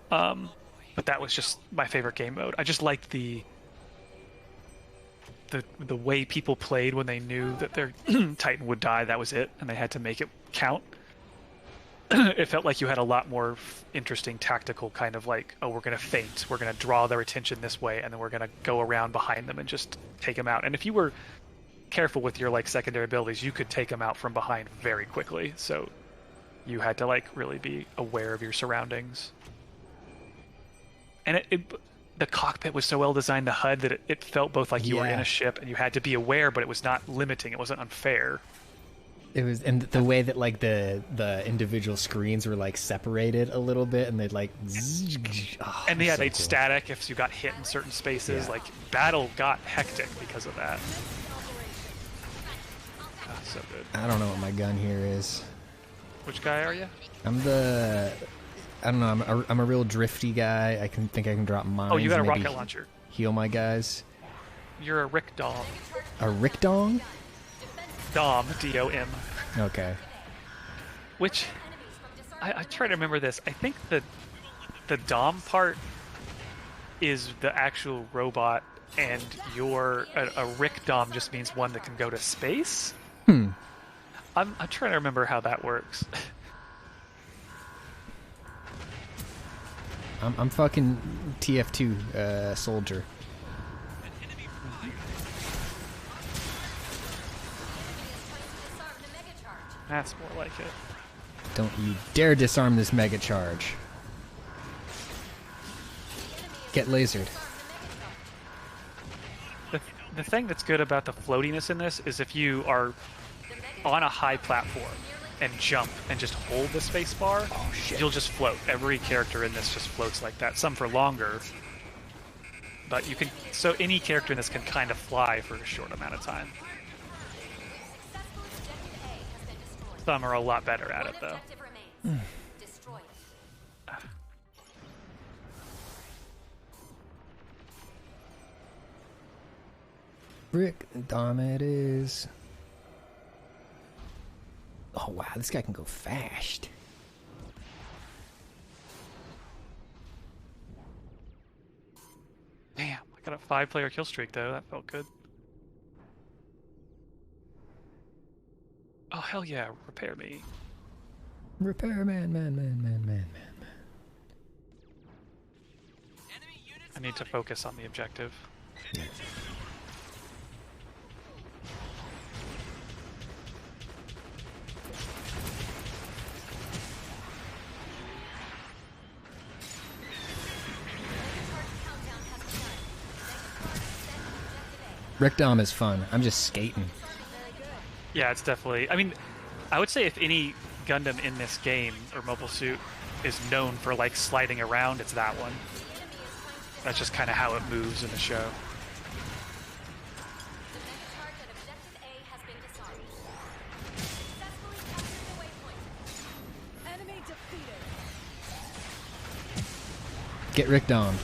But that was just my favorite game mode. I just liked the way people played when they knew that their Titan would die. That was it, and they had to make it count. It felt like you had a lot more interesting tactical kind of like, oh, we're going to feint, we're going to draw their attention this way, and then we're going to go around behind them and just take them out. And if you were careful with your like secondary abilities, you could take them out from behind very quickly. So you had to like really be aware of your surroundings. And the cockpit was so well designed, the HUD, that it felt both like you were in Yeah. a ship and you had to be aware, but it was not limiting. It wasn't unfair. It was, and the way that like the individual screens were like separated a little bit, and they'd like, oh, And yeah, so they'd cool. static if you got hit in certain spaces. Yeah. Like battle got hectic because of that. Ah, so good. I don't know what my gun here is. Which guy are you? I don't know. I'm a real drifty guy. I can drop mines. Oh, you got a and maybe rocket launcher. Heal my guys. You're a Rick Dom. A Rick Dong? Dom, D-O-M. Okay. Which I try to remember this. I think the Dom part is the actual robot, and a Rick Dom just means one that can go to space. I'm trying to remember how that works. I'm fucking TF2 soldier. Disarm the mega charge. That's more like it. Don't you dare disarm this mega charge. Get lasered. The thing that's good about the floatiness in this is if you are on a high platform and jump and just hold the space bar, you'll just float. Every character in this just floats like that. Some for longer, but you can. So any character in this can kind of fly for a short amount of time. Successful objective A has been destroyed. Some are a lot better at it One though. objective remains. Destroy it. Rick Dom it is. Oh wow, this guy can go fast. Damn, I got a 5-player kill streak though. That felt good. Oh hell yeah, repair me. Repairman, man. I need to focus on the objective. Countdown has begun. Rick Dom is fun. I'm just skating. Yeah, it's definitely. I mean, I would say if any Gundam in this game or Mobile Suit is known for like sliding around, it's that one. That's just kind of how it moves in the show. The mega target objective A has been disarmed. Successfully captured the waypoint. Enemy defeated. Get Rick Dom.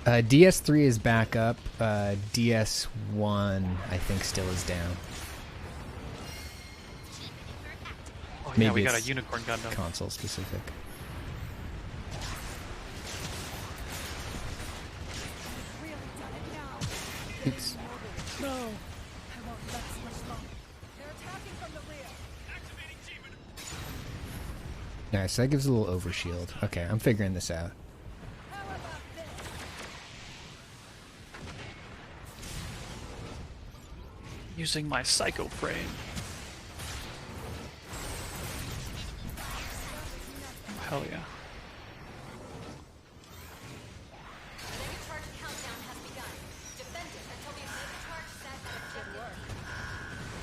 DS3 is back up. DS1, I think, still is down. Oh, Maybe yeah, we got a it's Unicorn Gundam. console specific. Really done it now. Oops. No. I won't last much longer. They're attacking from the rear. Nice, that gives a little overshield. Okay, I'm figuring this out. How about this? Using my Psycho Frame. Oh, hell yeah. The mega charge countdown has begun. Defend it until the mega charge set at objective D.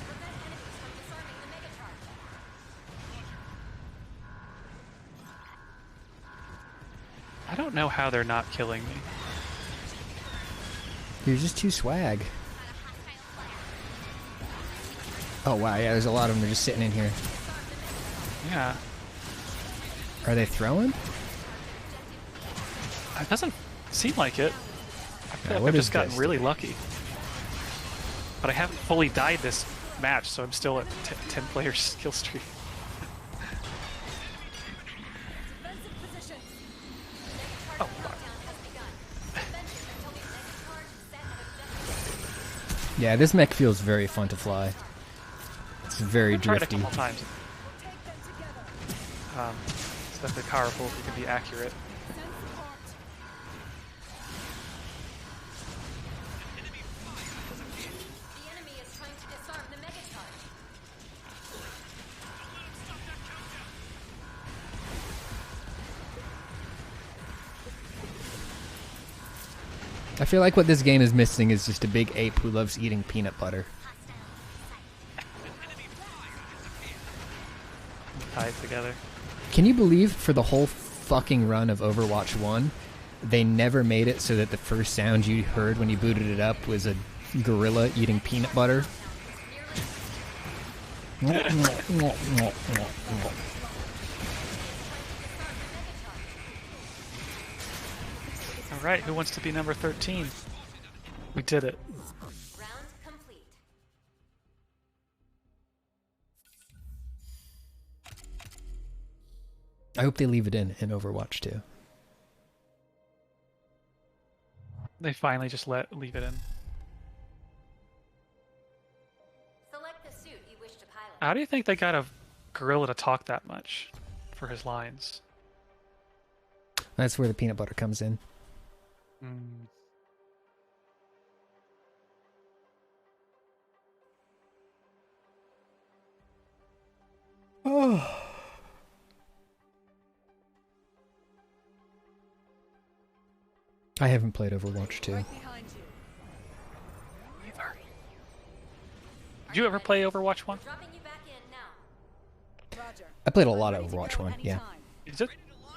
Prevent enemies from disarming the mega charge. I don't know how they're not killing me. You're just too swag. Oh wow, yeah, there's a lot of them. They're just sitting in here. Yeah. Are they throwing? It doesn't seem like it. I feel like what I've is just gotten this? really lucky. But I haven't fully died this match, so I'm still at 10 player skill streak. Defensive positions. The Oh, mega charge countdown has begun. Defend it until the mega charge set at objective D. Yeah, this mech feels very fun to fly. It's very I've tried a drifty. couple times. We'll take them together. It's definitely powerful if you can be accurate. Send support. The enemy is trying to disarm the mega charge. I feel like what this game is missing is just a big ape who loves eating peanut butter. Tied together. Can you believe for the whole fucking run of Overwatch 1, they never made it so that the first sound you heard when you booted it up was a gorilla eating peanut butter? All right, who wants to be number 13? We did it. Round complete. I hope they leave it in Overwatch 2. They finally just leave it in. Select the suit you wish to pilot. How do you think they got a gorilla to talk that much for his lines? That's where the peanut butter comes in. Mm. Oh. I haven't played Overwatch 2. Right behind you. Did you ever play Overwatch 1? Dropping you back in now. Roger. I played a lot I'm of ready to Overwatch go 1, yeah. anytime. Is it?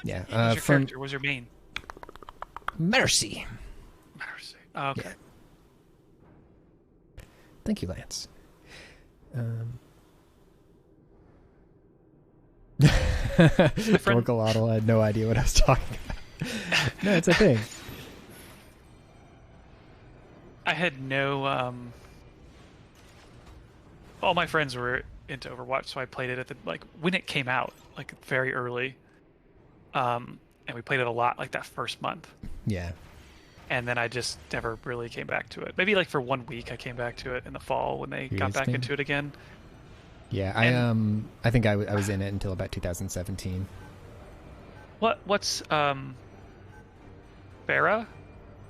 Yeah. Who's your From character? Was your main? Mercy. Mercy. Oh, okay. Yeah. Thank you, Lance. friend- Dorkalotl had no idea what I was talking about. No, it's a thing. I had no. All my friends were into Overwatch, so I played it at the when it came out, very early. And we played it a lot, that first month. Yeah. And then I just never really came back to it. Maybe for 1 week I came back to it in the fall when they got back Interesting. into it again. Yeah, And- I think I was in it until about 2017. What's Farah?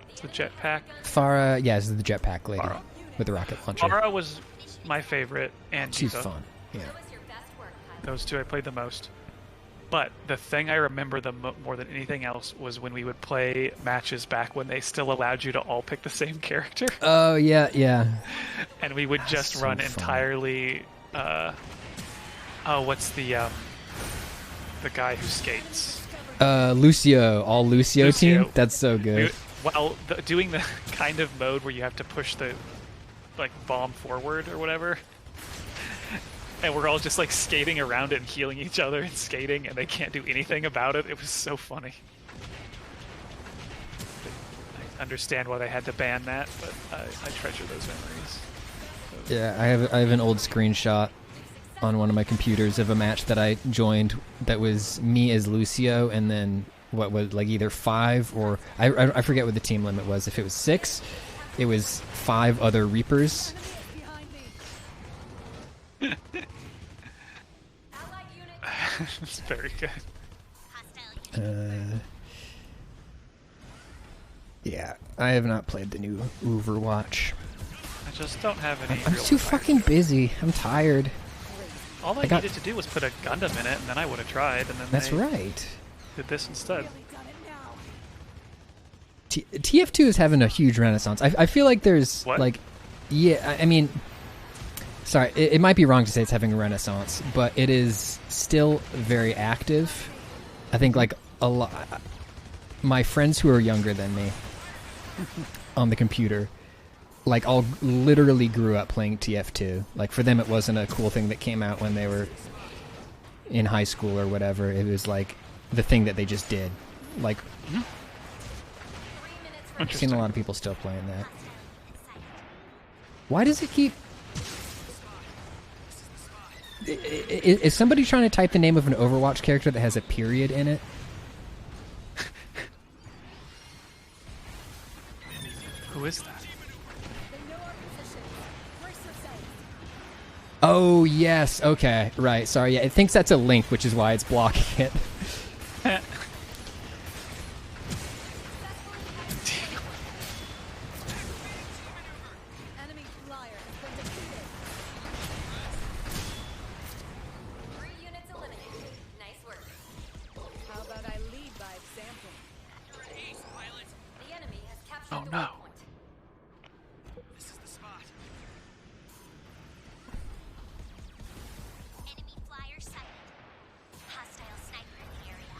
It's the jetpack. Farah, yeah, this is the jetpack lady Farah. with the rocket launcher. Farah was my favorite, and She's Diva. fun. Yeah. Show us your best work, pilot. Those two I played the most. But the thing I remember more than anything else was when we would play matches back when they still allowed you to all pick the same character. Oh yeah, yeah. And we would just So run fun. entirely. What's the guy who skates? Lucio, all Lucio team. That's so good. Doing the kind of mode where you have to push the like bomb forward or whatever. And we're all just like skating around it and healing each other and skating, and they can't do anything about it. It was so funny. I understand why they had to ban that, but I treasure those memories. Yeah, I have an old screenshot on one of my computers of a match that I joined that was me as Lucio, and then what was like either 5 or I forget what the team limit was. If it was 6, it was 5 other Reapers. It's very good. Yeah, I have not played the new Overwatch. I just don't have any. I'm real too desire fucking for it. busy. I'm tired. All I needed to do was put a Gundam in it, and then I would have tried. And then That's they right. did this instead. TF2 is having a huge renaissance. I feel like there's What? like, yeah, I mean, sorry, it might be wrong to say it's having a renaissance, but it is still very active. I think like a lot, my friends who are younger than me on the computer, like all literally grew up playing TF2. Like for them, it wasn't a cool thing that came out when they were in high school or whatever. It was like the thing that they just did. Like, I've seen a lot of people still playing that. Why does it keep... Is somebody trying to type the name of an Overwatch character that has a period in it? Who is that? Oh, yes. Okay. Right. Sorry. Yeah, it thinks that's a link, which is why it's blocking it. Enemy flyer has been defeated. 3 units eliminated. Nice work. How about I lead by example? You're an ace, pilot. The enemy has captured Oh, the no. waypoint. This is the spot. Enemy flyer sighted. Hostile sniper in the area.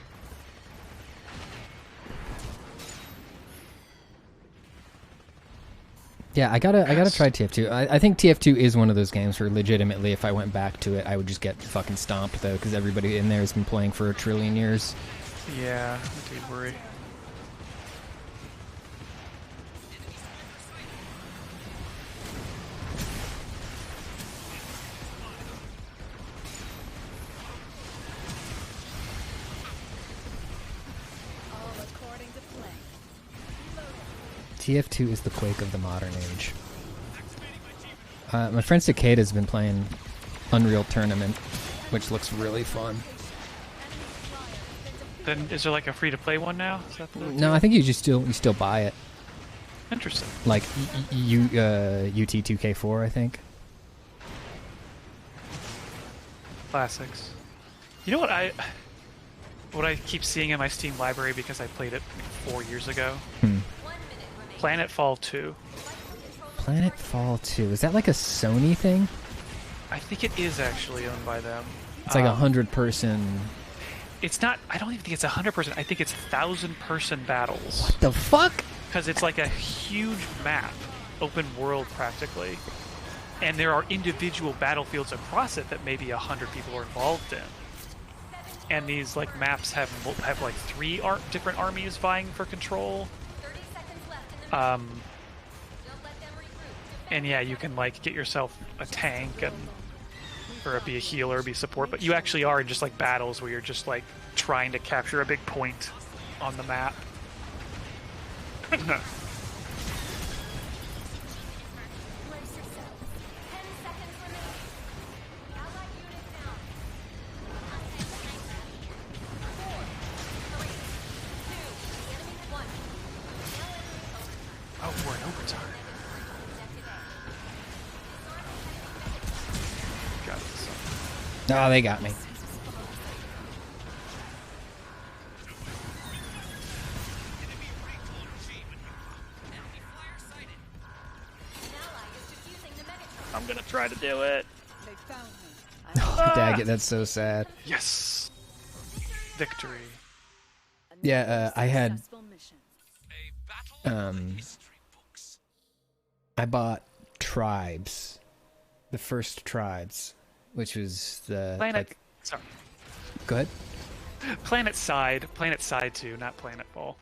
Yeah, I gotta try TF2. I think TF2 is one of those games where legitimately, if I went back to it, I would just get fucking stomped though, because everybody in there has been playing for a trillion years. Yeah, I do worry. All according to plan. TF2 is the Quake of the modern age. My friend Cicada's been playing Unreal Tournament, which looks really fun. Then is there like a free-to-play one now? Is that the No, I think you still buy it. Interesting. Like UT2K4, I think. Classics. You know what I keep seeing in my Steam library because I played it 4 years ago? 1 minute remaining. Planetfall 2. Planetfall 2. Is that like a Sony thing? I think it is actually owned by them. It's like 100-person. It's not. I don't even think it's 100%. I think it's 1,000-person battles. What the fuck? Because it's like a huge map, open world practically, and there are individual battlefields across it that maybe 100 people are involved in. And these like maps have like 3 different armies vying for control. 30 seconds left in the match. Um, Don't let them regroup. and yeah, you can like get yourself a tank and or be a healer, be support, but you actually are in just like battles where you're just like trying to capture a big point on the map. Brace yourself. 10 seconds remaining. Allied unit down. 4, 3, 2, enemy 1. No enemy overtime. Oh, we're in overtime. Objective A. Got this. Oh, they got me. Try to do it. They found me. Oh, dang it, that's so sad. Yes. Victory. Yeah, I had Successful mission. A battle of Um, history books. I bought Tribes, the first Tribes, which was the Planet. like. Sorry. Go ahead. Planet Side 2, not Planetfall.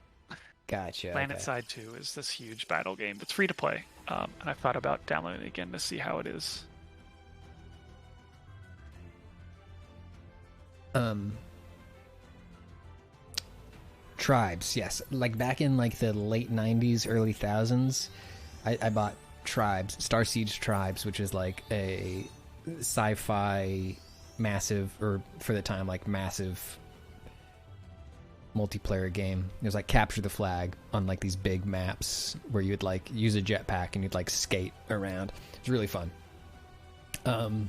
Gotcha. Planet okay. Side 2 is this huge battle game that's free to play. And I thought about downloading it again to see how it is. Tribes, yes. Like back in like the late 90s, early thousands, I bought Tribes, Star Siege Tribes, which is like a sci-fi massive, or for the time, like massive multiplayer game. It was like capture the flag on like these big maps where you'd like use a jetpack and you'd like skate around. It's really fun. But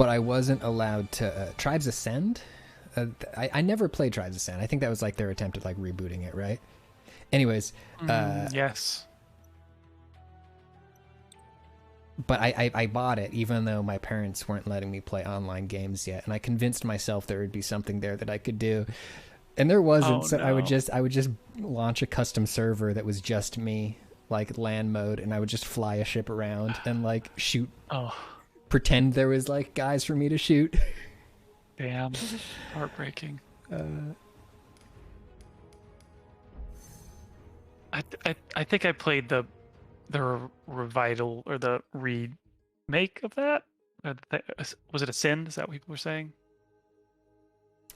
I wasn't allowed to Tribes Ascend. I never played Tribes Ascend. I think that was like their attempt at like rebooting it, right? Anyways, Yes. but I bought it even though my parents weren't letting me play online games yet, and I convinced myself there would be something there that I could do, and there wasn't. Oh, so no. I would just launch a custom server that was just me, like LAN mode, and I would just fly a ship around and like shoot, Oh, pretend there was like guys for me to shoot. damn. Heartbreaking. I think I played the revital or the remake of that. Was it Ascend? Is that what people were saying?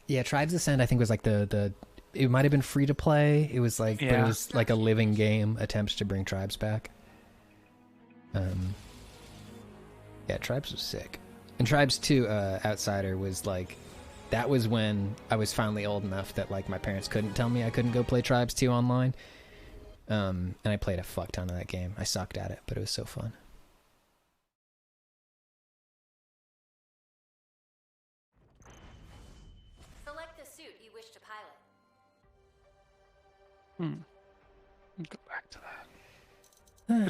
Yeah, Tribes Ascend I think was like the it might have been free to play. It was like but it Yeah. was like a living game attempts to bring tribes back. Yeah, Tribes was sick. And Tribes 2 Outsider was like that was when I was finally old enough that like my parents couldn't tell me I couldn't go play Tribes 2 online. And I played a fuck ton of that game. I sucked at it, but it was so fun. Select the suit you wish to pilot. Go back to that.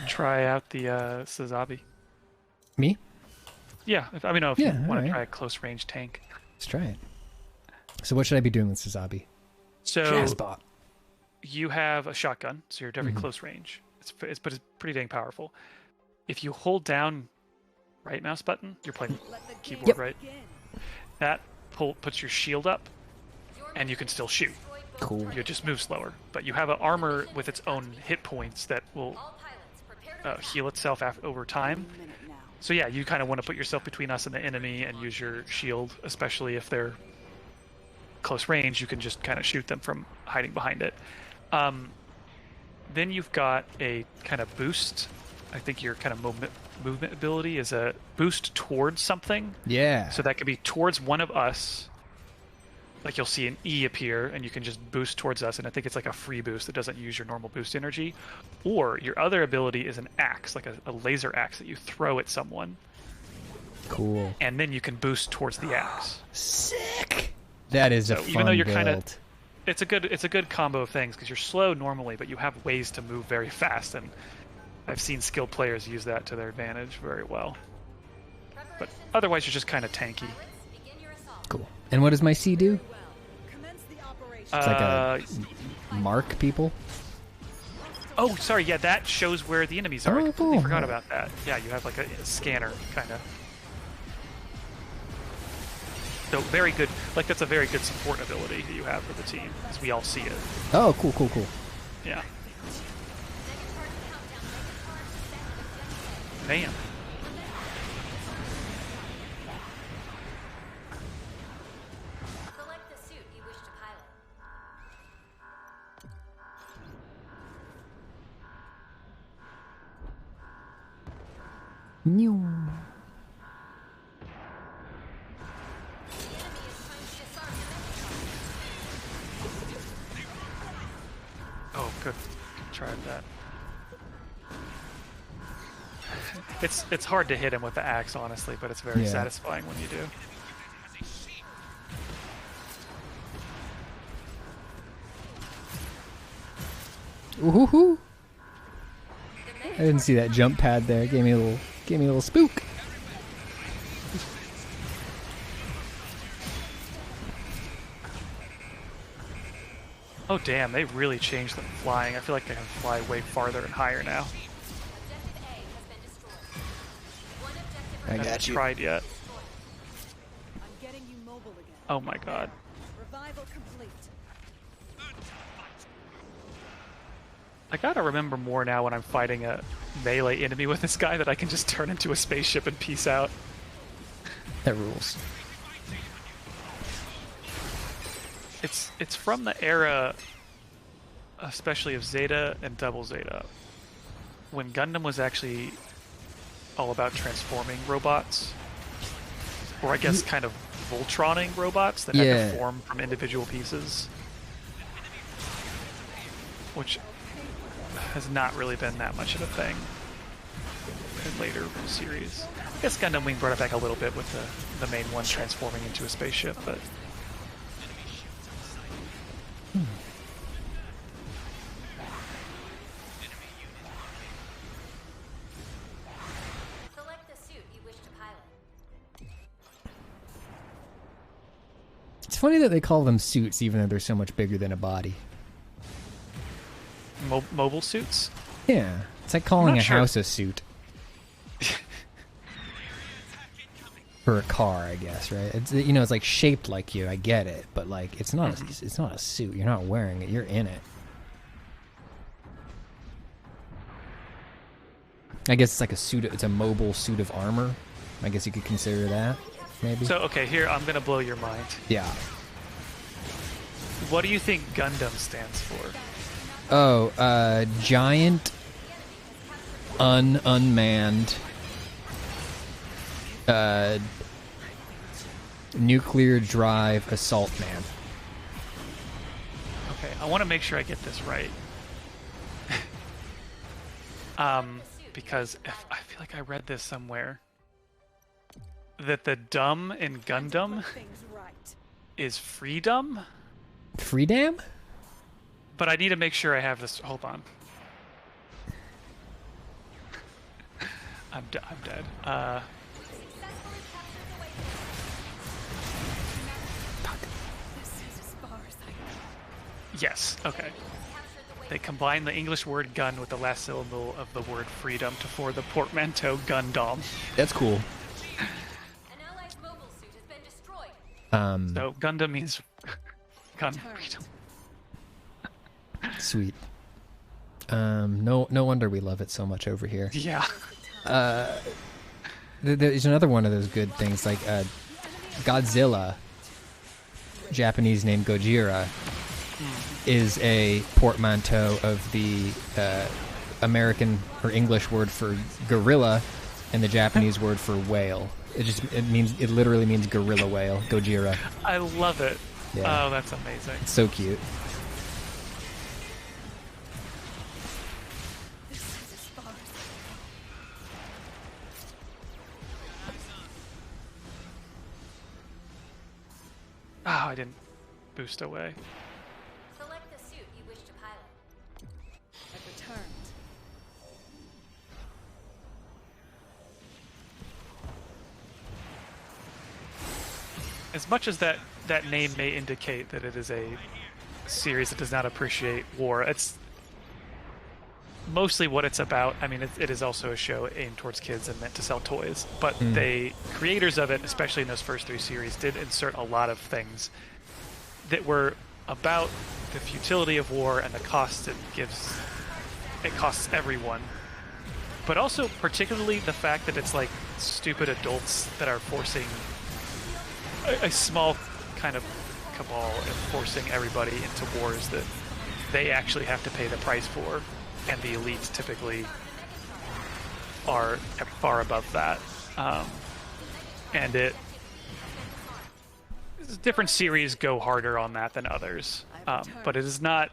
Could try out the Sazabi. Me? Yeah, if you Yeah, want to alright. try a close range tank. Let's try it. So what should I be doing with Sazabi? So Jazzbot. you have a shotgun, so you're definitely close range. But it's pretty dang powerful. If you hold down right mouse button, you're playing Let the keyboard, games right? begin. That puts your shield up, and you can still shoot. Cool. You just move slower, but you have an armor with its own hit points that will All pilots prepare to heal itself over time. Minute now. So yeah, you kind of want to put yourself between us and the enemy and use your shield, especially if they're close range. You can just kind of shoot them from hiding behind it. Then you've got a kind of boost. I think your kind of movement ability is a boost towards something. Yeah. So that could be towards one of us. Like you'll see an E appear and you can just boost towards us, and I think it's like a free boost that doesn't use your normal boost energy. Or your other ability is an axe, like a laser axe that you throw at someone, Cool. and then you can boost towards the axe. Sick. That is a So fun even though you're build. kinda- It's a good combo of things because you're slow normally, but you have ways to move very fast, and I've seen skilled players use that to their advantage very well. But otherwise, you're just kind of tanky. pilots, begin your assault. Cool. And what does my C do? Well, commence the operation. It's like a mark people. Oh, sorry. Yeah, that shows where the enemies are. I Oh, completely cool. forgot about that. Yeah, you have like a scanner, kind of. So very good. Like that's a very good support ability that you have for the team, because we all see it. Oh, cool. Yeah. Negative charge countdown. Negative charge set. Man. Select the suit you wish to pilot. New. The enemy is trying to disarm the negative Oh, good. Tried that. It's hard to hit him with the axe, honestly, but it's very Yeah. satisfying when you do. Ooh-hoo-hoo. The I didn't see that jump pad there. Gave me a little spook. Oh damn, they really changed the flying. I feel like they can fly way farther and higher now. I got haven't you. tried yet. I'm getting you mobile again. Oh my god. Revival complete. I gotta remember more now when I'm fighting a melee enemy with this guy that I can just turn into a spaceship and peace out. That rules. It's from the era, especially of Zeta and Double Zeta, when Gundam was actually all about transforming robots, or I guess kind of Voltroning robots that had to form from individual pieces, which has not really been that much of a thing in later series. I guess Gundam Wing brought it back a little bit with the main one transforming into a spaceship, but Select the suit you wish to pilot. It's funny that they call them suits even though they're so much bigger than a body. mobile suits? Yeah. It's like calling not a sure. house a suit. For a car, I guess, right? It's, you know, it's like shaped like you. I get it, but like it's not it's not a suit. You're not wearing it. You're in it. I guess it's like a suit. It's a mobile suit of armor. I guess you could consider that, maybe. So, okay, here, I'm gonna blow your mind. Yeah. What do you think Gundam stands for? Oh, giant, unmanned, nuclear drive assault man. Okay, I want to make sure I get this right. Because if, I feel like I read this somewhere. That the dumb in Gundam Things right. is freedom? Freedom? But I need to make sure I have this. Hold on. I'm dead. Successfully captured the waypoint. This is as far as I go. Yes, okay. Captured the They waypoint. combine the English word gun with the last syllable of the word freedom to form the portmanteau Gundam. That's cool. An allied mobile suit has been destroyed. So Gundam means gun freedom. Sweet. No wonder we love it so much over here. Yeah. There's another one of those good things, like Godzilla, Japanese name Gojira, is a portmanteau of the American or English word for gorilla and the Japanese word for whale. It literally means gorilla whale, Gojira. I love it. Yeah. Oh, that's amazing. It's so cute. This is as far as I Oh, I didn't boost away. Select the suit you wish to pilot. I've returned. As much as that name may indicate that it is a series that does not appreciate war, it's mostly what it's about. I mean, it is also a show aimed towards kids and meant to sell toys. But the creators of it, especially in those first three series, did insert a lot of things that were about the futility of war and the cost it gives. It costs everyone. But also, particularly, the fact that it's like stupid adults that are forcing a small kind of cabal and forcing everybody into wars that they actually have to pay the price for, and the elites typically are far above that. And different series go harder on that than others, but it is not.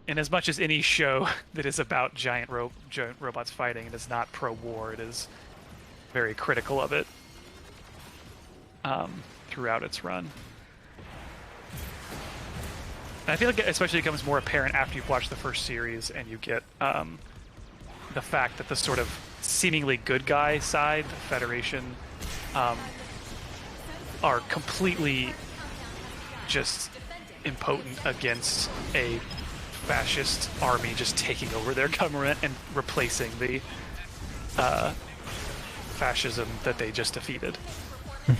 In as much as any show that is about giant robots fighting, it is not pro-war. It is very critical of it throughout its run. And I feel like it especially becomes more apparent after you've watched the first series and you get the fact that the sort of seemingly good guy side, the Federation, are completely just impotent against a fascist army just taking over their government and replacing the fascism that they just defeated. Which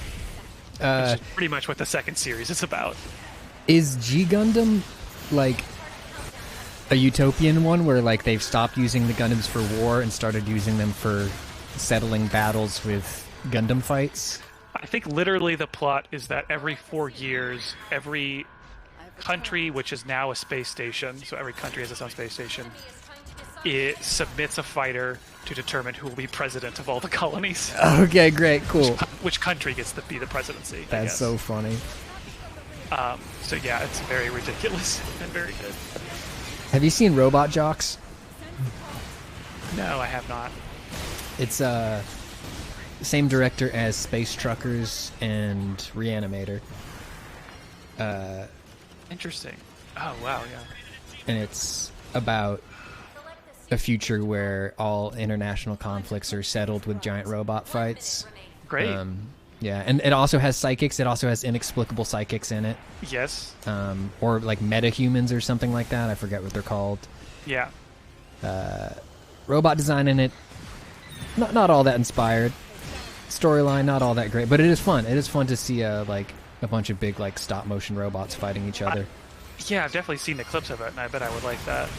is pretty much what the second series is about. Is G Gundam like a utopian one where like they've stopped using the Gundams for war and started using them for settling battles with Gundam fights? I think literally the plot is that every 4 years, every country, which is now a space station, so every country has its own space station, it submits a fighter to determine who will be president of all the colonies. Okay, great, cool. Which country gets to be the presidency? That's so funny. So yeah, it's very ridiculous and very good. Have you seen Robot Jocks? No, I have not. It's same director as Space Truckers and Reanimator. Interesting. Oh wow, yeah. And it's about a future where all international conflicts are settled with giant robot fights. Great. Yeah, and it also has psychics. It also has inexplicable psychics in it. Yes. Or like metahumans or something like that. I forget what they're called. Yeah. Robot design in it, not all that inspired. Storyline, not all that great, but it is fun. It is fun to see like a bunch of big like stop motion robots fighting each other. Yeah, I've definitely seen the clips of it, and I bet I would like that.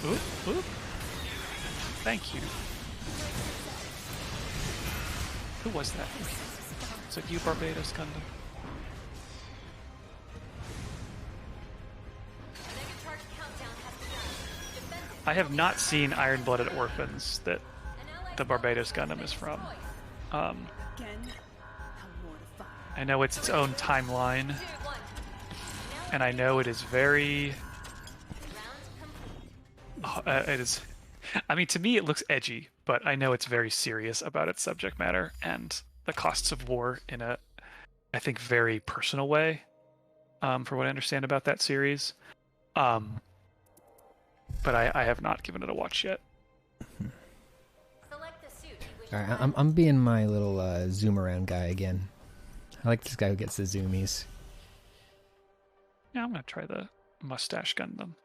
Oop, oop. Thank you. Who was that? Is it you, Barbados Gundam? I have not seen Iron-Blooded Orphans that the Barbados Gundam is from. I know it's its own timeline, and I know it is very... it is... I mean, to me it looks edgy, but I know it's very serious about its subject matter and the costs of war in a, I think, very personal way, for what I understand about that series. But I have not given it a watch yet. Alright, I'm being my little zoom around guy again. I like this guy who gets the zoomies. Yeah, I'm gonna try the Mustache Gundam.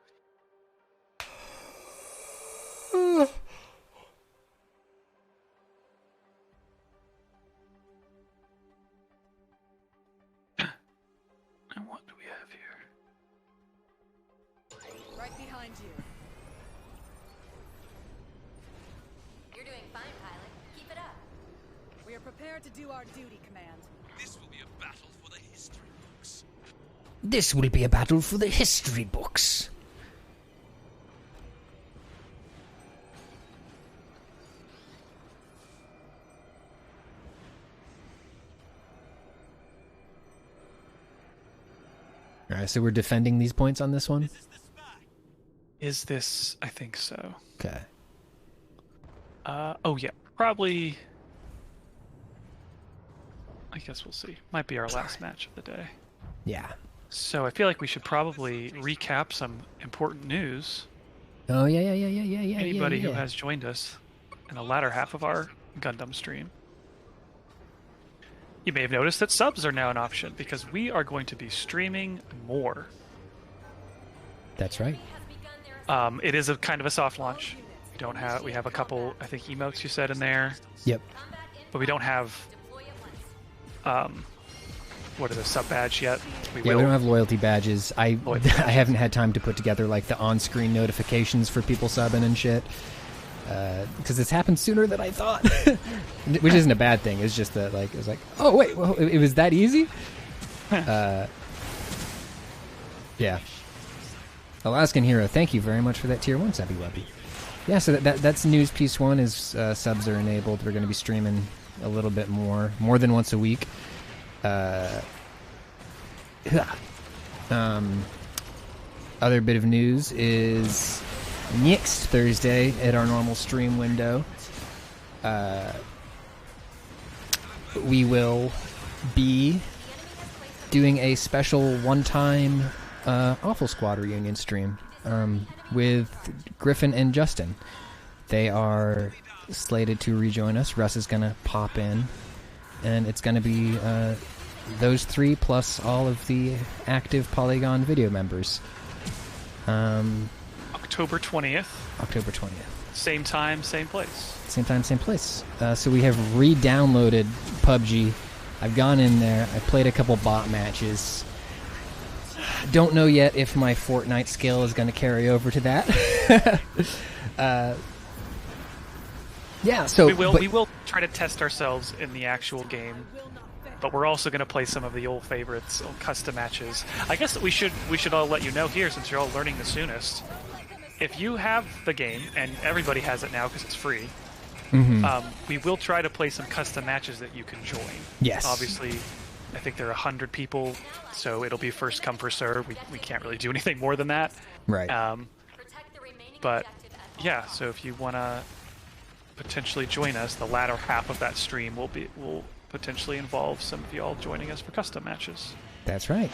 And what do we have here? Right behind you. You're doing fine, pilot. Keep it up. We are prepared to do our duty, Command. This will be a battle for the history books. This will be a battle for the history books. Alright, so we're defending these points on this one? Is this? I think so. Okay. Oh yeah, probably. I guess we'll see. Might be our last match of the day. Yeah. So I feel like we should probably recap some important news. Oh, yeah. Anybody who has joined us in the latter half of our Gundam stream. You may have noticed that subs are now an option because we are going to be streaming more. That's right. It is a kind of a soft launch. We have a couple, I think, emotes you said in there. Yep. But we don't have what are the sub badge yet? We don't have loyalty badges. I haven't had time to put together like the on-screen notifications for people subbing and shit. Because it's happened sooner than I thought, which isn't a bad thing. It's just that like it was like, oh wait, well, it was that easy. Yeah. Alaskan Hero, thank you very much for that tier 1 subby wubby. Yeah, so that's news piece 1 is subs are enabled. We're going to be streaming a little bit more than once a week. Other bit of news is next Thursday at our normal stream window, we will be doing a special one-time Awful Squad reunion stream with Griffin and Justin. They are slated to rejoin us. Russ is going to pop in, and it's going to be those three plus all of the active Polygon video members. October 20th. October 20th. Same time, same place. Same time, same place. So we have re-downloaded PUBG. I've gone in there. I played a couple bot matches. Don't know yet if my Fortnite skill is going to carry over to that. Yeah, so we will try to test ourselves in the actual game, but we're also going to play some of the old favorites, old custom matches. I guess that we should all let you know here, since you're all learning the soonest. If you have the game, and everybody has it now because it's free, we will try to play some custom matches that you can join. Yes. Obviously, I think there are 100 people, so it'll be first come, first serve. We can't really do anything more than that. Right. But yeah, so if you want to potentially join us, the latter half of that stream will potentially involve some of y'all joining us for custom matches. That's right.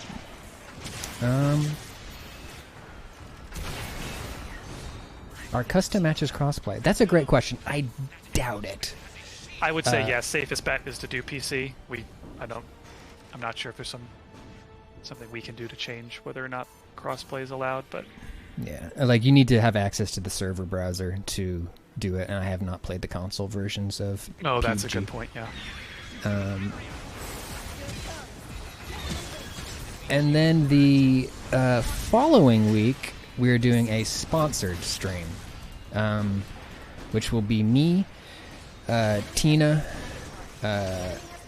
Are custom matches crossplay? That's a great question. I doubt it. I would say yes. Safest bet is to do PC. I'm not sure if there's something we can do to change whether or not crossplay is allowed, but yeah, like you need to have access to the server browser to do it, and I have not played the console versions of oh, that's PUBG. a good point. Yeah. And then the following week, we're doing a sponsored stream, which will be me, Tina,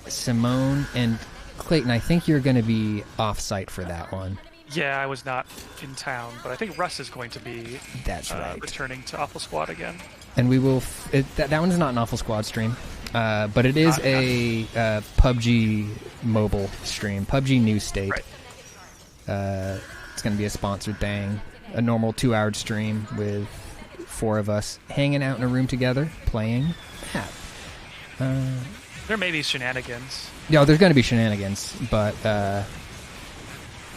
Simone, and Clayton. I think you're going to be off-site for that one. Yeah, I was not in town, but I think Russ is going to be That's right. returning to Awful Squad again. And we will... that one's not an Awful Squad stream, but it is a PUBG mobile stream. Pubg New State. Right. It's going to be a sponsored thing. A normal 2-hour stream with 4 of us hanging out in a room together, playing that. There may be shenanigans. Yeah, there's going to be shenanigans, but...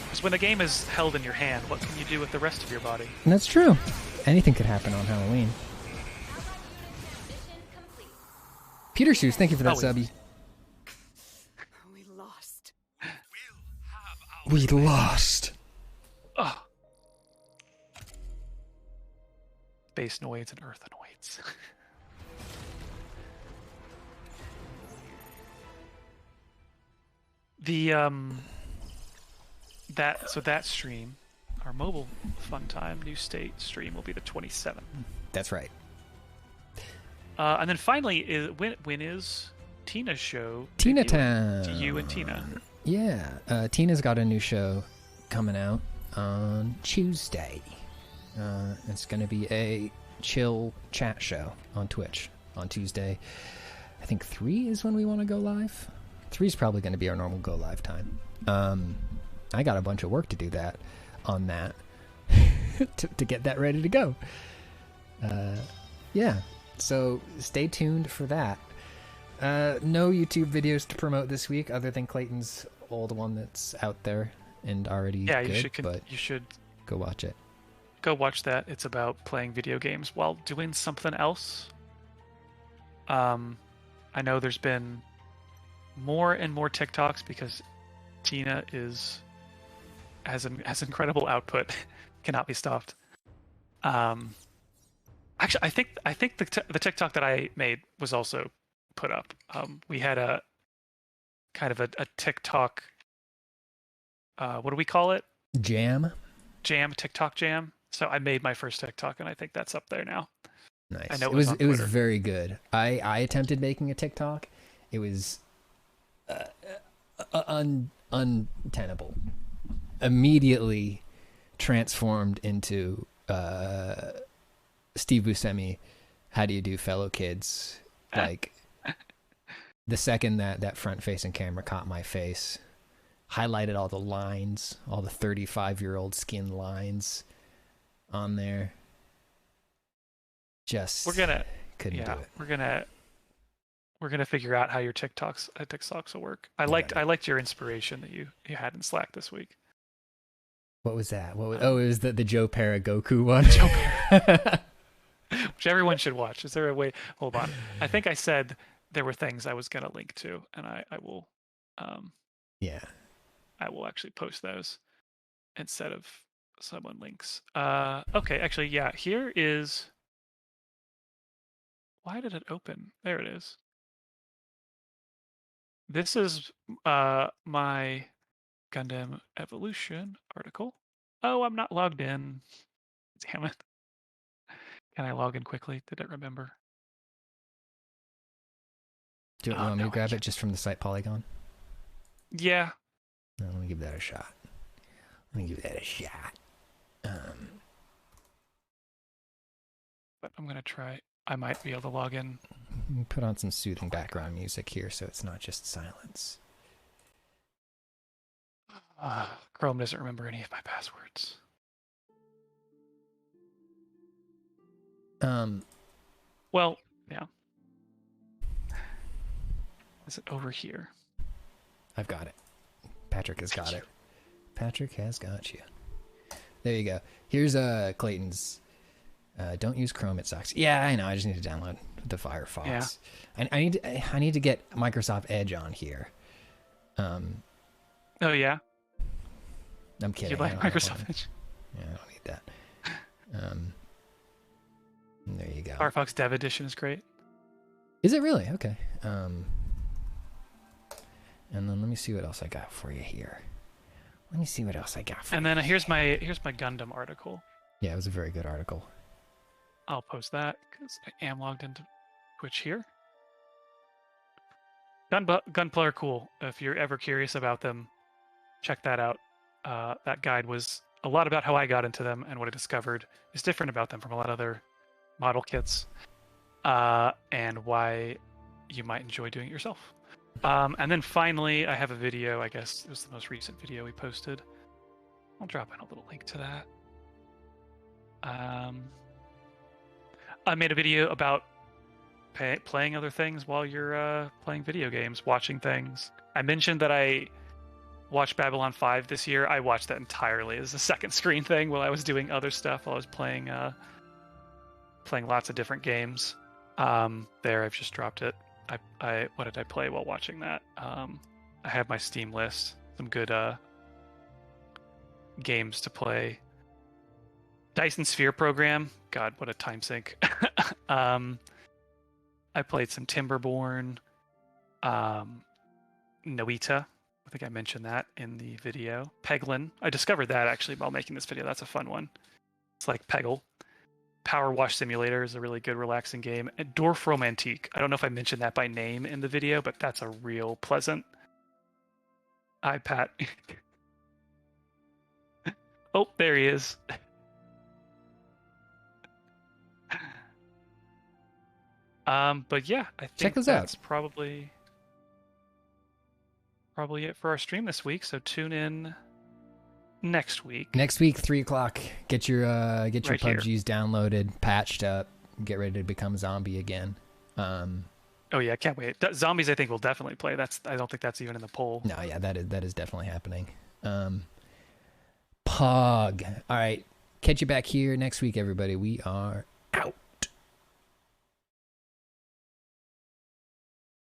Because when the game is held in your hand, what can you do with the rest of your body? That's true. Anything could happen on Halloween. Peter Shoes, thank you for that sub. We lost. We lost. Oh. Space noids and earth noids. That stream, our mobile fun time New State stream will be the 27th. That's right. And then finally, when is Tina's show? Tina debuting? Town. To you and Tina. Yeah, Tina's got a new show coming out on Tuesday. It's going to be a chill chat show on Twitch on Tuesday. I think 3 is when we want to go live. 3 is probably going to be our normal go live time. I got a bunch of work to do on that to get that ready to go. Yeah, so stay tuned for that. No YouTube videos to promote this week other than Clayton's old one that's out there and already good, you should go watch it. Go watch that. It's about playing video games while doing something else. I know there's been more and more TikToks because Tina has incredible output, cannot be stopped. Actually, I think the TikTok that I made was also put up. We had a kind of a TikTok. What do we call it? Jam. TikTok jam. So I made my first TikTok, and I think that's up there now. Nice. I know it was very good. I attempted making a TikTok. It was untenable. Immediately transformed into Steve Buscemi. How do you do, fellow kids? Like the second that front-facing camera caught my face, highlighted all the lines, all the 35-year-old skin lines on there. Just couldn't do it. We're gonna we're gonna figure out how your TikToks will work. I liked your inspiration that you had in Slack this week. What was that? What was, oh, it was the Joe Para Goku one. Joe Para. Which everyone should watch. Is there a way? Hold on. I think I said there were things I was gonna link to, and I will. Yeah. I will actually post those instead of someone links. Okay, actually, yeah. Here is. Why did it open? There it is. This is my Gundam Evolution article. Oh, I'm not logged in. Damn it. Can I log in quickly? Did it remember? Do you want me to grab it just from the site Polygon? Yeah. No, let me give that a shot. But I'm going to try. I might be able to log in. Put on some soothing background music here so it's not just silence. Chrome doesn't remember any of my passwords. Well, yeah. Is it over here? I've got it. Patrick has got it. Patrick has got you. There you go. Here's Clayton's. Don't use Chrome, it sucks. Yeah, I know. I just need to download the Firefox. Yeah. I need to get Microsoft Edge on here. Oh yeah. I'm kidding. You like Microsoft Edge? Yeah, I don't need that. There you go. Firefox Dev Edition is great. Is it really? Okay. And then let me see what else I got for you here. And then here's my Gundam article. Yeah, it was a very good article. I'll post that because I am logged into Twitch here. Gunpla are cool. If you're ever curious about them, check that out. That guide was a lot about how I got into them, and what I discovered is different about them from a lot of other model kits, and why you might enjoy doing it yourself. And then finally, I have a video. I guess it was the most recent video we posted. I'll drop in a little link to that. I made a video about playing other things while you're playing video games, watching things. I mentioned that I watched Babylon 5 this year. I watched that entirely as a second screen thing while I was doing other stuff. While I was playing lots of different games. There, I've just dropped it. What did I play while watching that? I have my Steam list. Some good games to play. Dyson Sphere Program. God, what a time sink. I played some Timberborn. Noita. I think I mentioned that in the video. Peglin. I discovered that actually while making this video. That's a fun one. It's like Peggle. Power Wash Simulator is a really good, relaxing game. And Dorf Romantique. I don't know if I mentioned that by name in the video, but that's a real pleasant iPad. Oh, there he is. But yeah, I think that's probably it for our stream this week. So tune in next week. 3 o'clock. Get your PUBGs here. downloaded, patched up, get ready to become a zombie again. Oh yeah, can't wait. Zombies, I think we'll definitely play. I don't think that's even in the poll. No, yeah, that is definitely happening. Pog. All right, catch you back here next week, everybody. We are